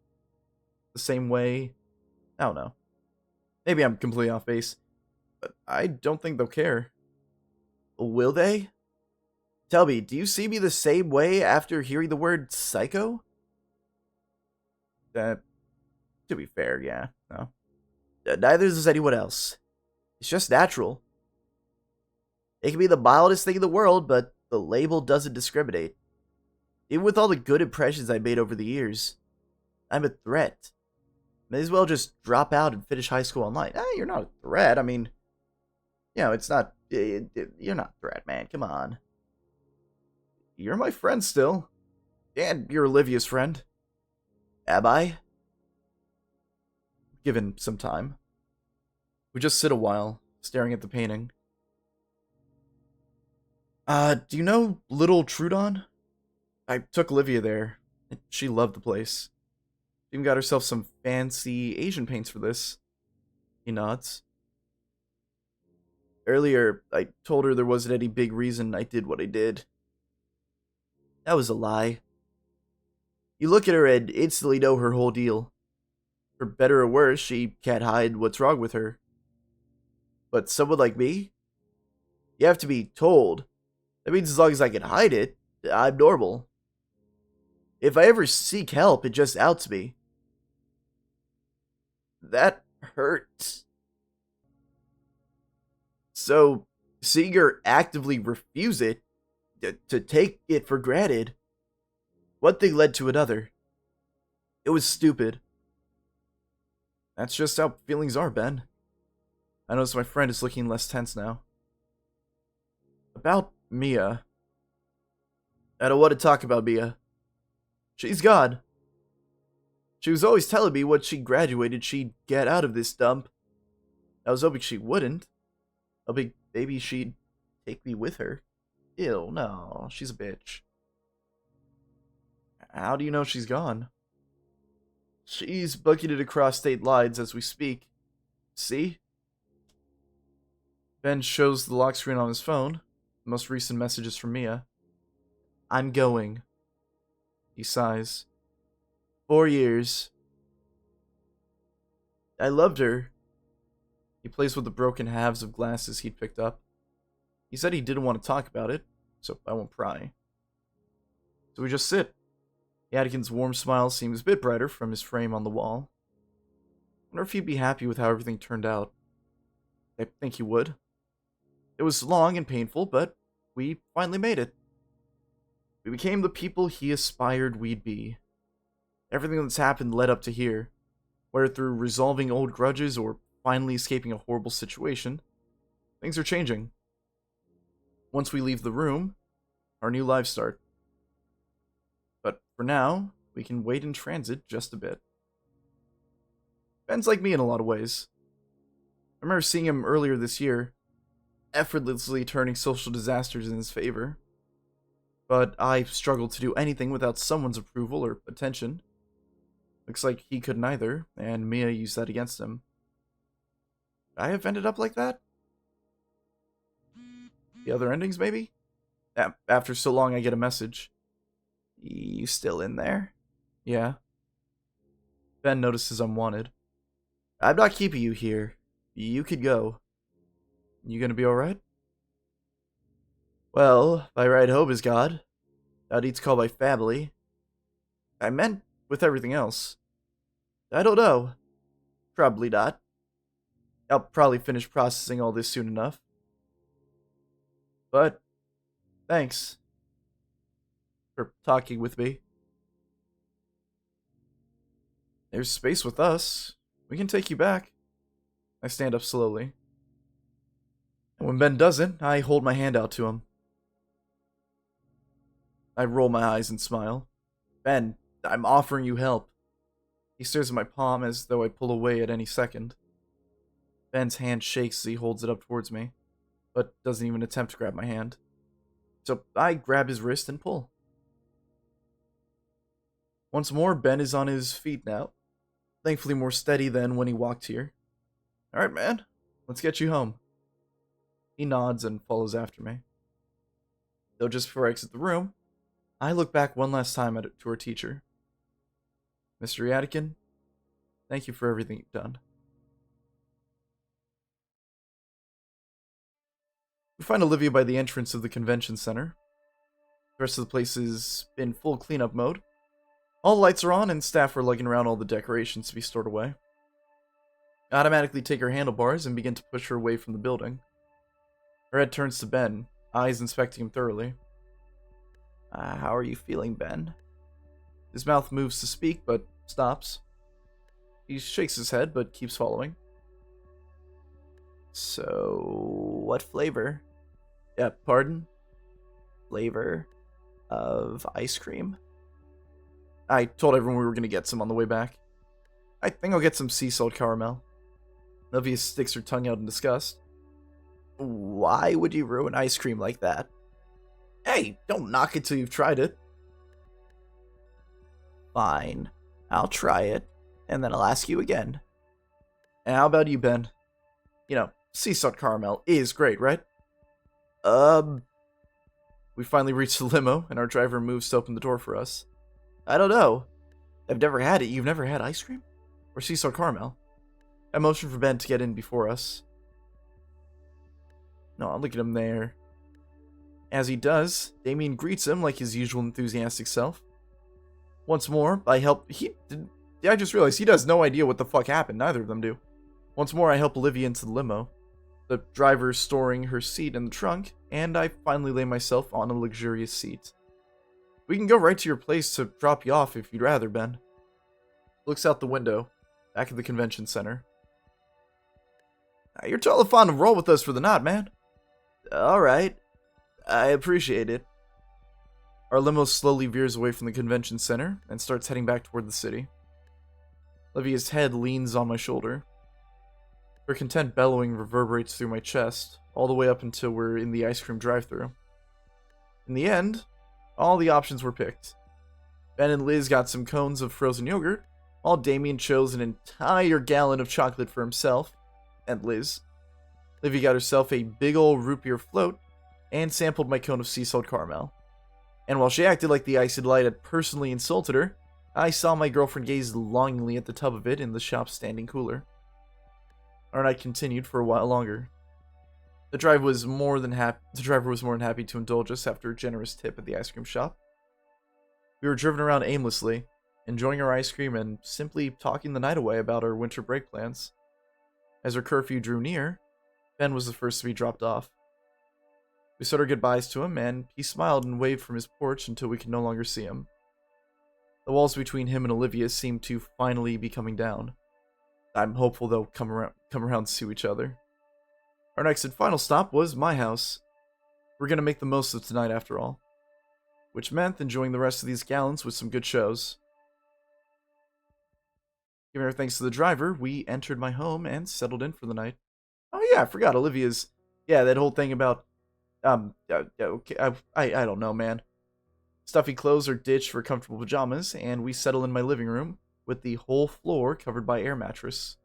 the same way. I don't know. Maybe I'm completely off base. But I don't think they'll care. Will they? Tell me, do you see me the same way after hearing the word psycho? To be fair, yeah. No. Neither does anyone else. It's just natural. It can be the mildest thing in the world, but the label doesn't discriminate. Even with all the good impressions I made over the years, I'm a threat. May as well just drop out and finish high school online. You're not a threat. I mean, you know, it's not... You're not a threat, man. Come on. You're my friend still. And you're Olivia's friend. Am I? Given some time. We just sit a while, staring at the painting. Do you know Little Trudon? I took Olivia there. She loved the place. She even got herself some fancy Asian paints for this. He nods. Earlier, I told her there wasn't any big reason I did what I did. That was a lie. You look at her and instantly know her whole deal. For better or worse, she can't hide what's wrong with her. But someone like me? You have to be told. That means as long as I can hide it, I'm normal. If I ever seek help, it just outs me. That hurts. So, seeing her actively refuse it, to take it for granted, one thing led to another. It was stupid. That's just how feelings are, Ben. I notice my friend is looking less tense now. About Mia. I don't want to talk about Mia. She's gone. She was always telling me once she graduated she'd get out of this dump. I was hoping she wouldn't. Hoping maybe she'd take me with her. Ew, no, she's a bitch. How do you know she's gone? She's booking it across state lines as we speak. See? Ben shows the lock screen on his phone. The most recent messages from Mia. I'm going. He sighs. 4 years. I loved her. He plays with the broken halves of glasses he'd picked up. He said he didn't want to talk about it, so I won't pry. So we just sit. Yadikin's warm smile seems a bit brighter from his frame on the wall. I wonder if he'd be happy with how everything turned out. I think he would. It was long and painful, but we finally made it. We became the people he aspired we'd be. Everything that's happened led up to here, whether through resolving old grudges or finally escaping a horrible situation, things are changing. Once we leave the room, our new lives start. But for now, we can wait in transit just a bit. Ben's like me in a lot of ways. I remember seeing him earlier this year, effortlessly turning social disasters in his favor. But I struggled to do anything without someone's approval or attention. Looks like he couldn't either, and Mia used that against him. Could I have ended up like that? The other endings, maybe? After so long, I get a message. You still in there? Yeah. Ben notices I'm wanted. I'm not keeping you here. You could go. You gonna be alright? Well, by right hope is God. That eats called by family. I meant with everything else. I don't know. Probably not. I'll probably finish processing all this soon enough. But, thanks for talking with me. There's space with us. We can take you back. I stand up slowly. And when Ben doesn't, I hold my hand out to him. I roll my eyes and smile. Ben, I'm offering you help. He stares at my palm as though I pull away at any second. Ben's hand shakes as he holds it up towards me, but doesn't even attempt to grab my hand. So I grab his wrist and pull. Once more, Ben is on his feet now, thankfully more steady than when he walked here. Alright, man, let's get you home. He nods and follows after me. Though just before I exit the room, I look back one last time to our teacher. Mr. Yadikin, thank you for everything you've done. We find Olivia by the entrance of the convention center. The rest of the place is in full cleanup mode. All the lights are on and staff are lugging around all the decorations to be stored away. I automatically take her handlebars and begin to push her away from the building. Her head turns to Ben, eyes inspecting him thoroughly. How are you feeling, Ben? His mouth moves to speak, but stops. He shakes his head, but keeps following. So, what flavor? Yeah, pardon? Flavor of ice cream? I told everyone we were going to get some on the way back. I think I'll get some sea salt caramel. Olivia sticks her tongue out in disgust. Why would you ruin ice cream like that? Hey, don't knock it till you've tried it. Fine. I'll try it, and then I'll ask you again. And how about you, Ben? You know, sea salt caramel is great, right? We finally reach the limo, and our driver moves to open the door for us. I don't know. I've never had it. You've never had ice cream? Or sea salt caramel? I motion for Ben to get in before us. No, look at him there. As he does, Damien greets him like his usual enthusiastic self. Once more, I just realized he has no idea what the fuck happened. Neither of them do. Once more, I help Olivia into the limo. The driver storing her seat in the trunk, and I finally lay myself on a luxurious seat. We can go right to your place to drop you off if you'd rather, Ben. Looks out the window, back at the convention center. You're totally fun to roll with us for the night, man. Alright. I appreciate it. Our limo slowly veers away from the convention center and starts heading back toward the city. Olivia's head leans on my shoulder. Her content bellowing reverberates through my chest, all the way up until we're in the ice cream drive-thru. In the end, all the options were picked. Ben and Liz got some cones of frozen yogurt, while Damien chose an entire gallon of chocolate for himself and Liz. Livy got herself a big ol' root beer float and sampled my cone of sea salt caramel. And while she acted like the icy delight had personally insulted her, I saw my girlfriend gaze longingly at the tub of it in the shop's standing cooler. Our night continued for a while longer. The driver was more than happy to indulge us after a generous tip at the ice cream shop. We were driven around aimlessly, enjoying our ice cream and simply talking the night away about our winter break plans. As our curfew drew near, Ben was the first to be dropped off. We said our goodbyes to him, and he smiled and waved from his porch until we could no longer see him. The walls between him and Olivia seemed to finally be coming down. I'm hopeful they'll come around to see each other. Our next and final stop was my house. We're gonna make the most of tonight after all. Which meant enjoying the rest of these gallons with some good shows. Giving our thanks to the driver, we entered my home and settled in for the night. Oh yeah, I forgot Olivia's... Yeah, that whole thing about... okay, I don't know, man. Stuffy clothes are ditched for comfortable pajamas, and we settle in my living room with the whole floor covered by air mattress.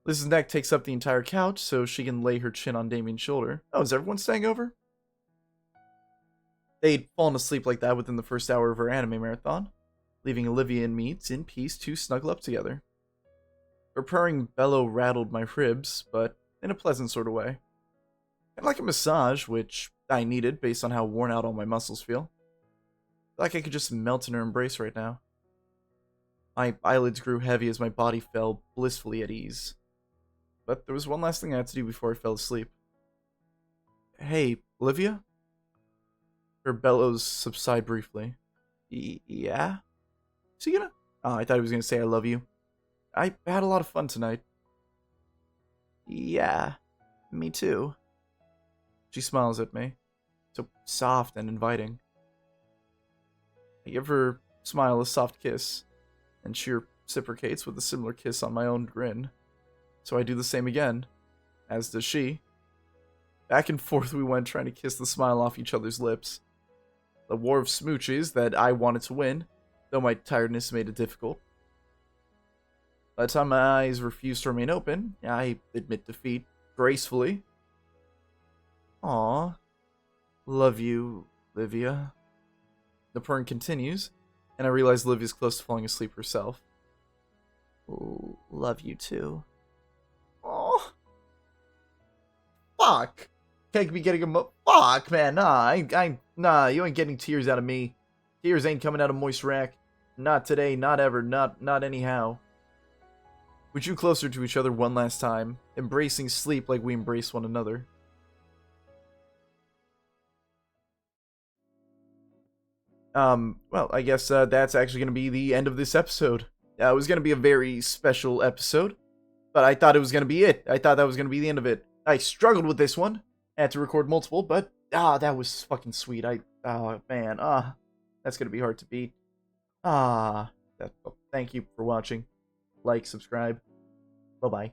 Liz's neck takes up the entire couch so she can lay her chin on Damien's shoulder. Oh, is everyone staying over? They'd fallen asleep like that within the first hour of our anime marathon, leaving Olivia and me in peace to snuggle up together. Her purring bellow rattled my ribs, but in a pleasant sort of way. And like a massage, which I needed based on how worn out all my muscles feel. Like I could just melt in her embrace right now. My eyelids grew heavy as my body fell blissfully at ease. But there was one last thing I had to do before I fell asleep. Hey, Olivia? Her bellows subside briefly. Yeah? Is he gonna? Oh, I thought he was gonna say I love you. I had a lot of fun tonight. Yeah, me too. She smiles at me, so soft and inviting. I give her smile a soft kiss, and she reciprocates with a similar kiss on my own grin. So I do the same again, as does she. Back and forth we went trying to kiss the smile off each other's lips. The war of smooches that I wanted to win, though my tiredness made it difficult. By the time my eyes refused to remain open, I admit defeat gracefully. Aw, love you, Livia. The purring continues, and I realize Livia's close to falling asleep herself. Love you too. Oh, fuck! Can't be getting fuck, man. Nah, you ain't getting tears out of me. Tears ain't coming out of moist rack. Not today, not ever, not anyhow. We drew closer to each other one last time, embracing sleep like we embrace one another. Well, I guess that's actually going to be the end of this episode. It was going to be a very special episode, but I thought it was going to be it. I thought that was going to be the end of it. I struggled with this one. I had to record multiple, but that was fucking sweet. Man, that's going to be hard to beat. Thank you for watching. Like, subscribe. Bye-bye.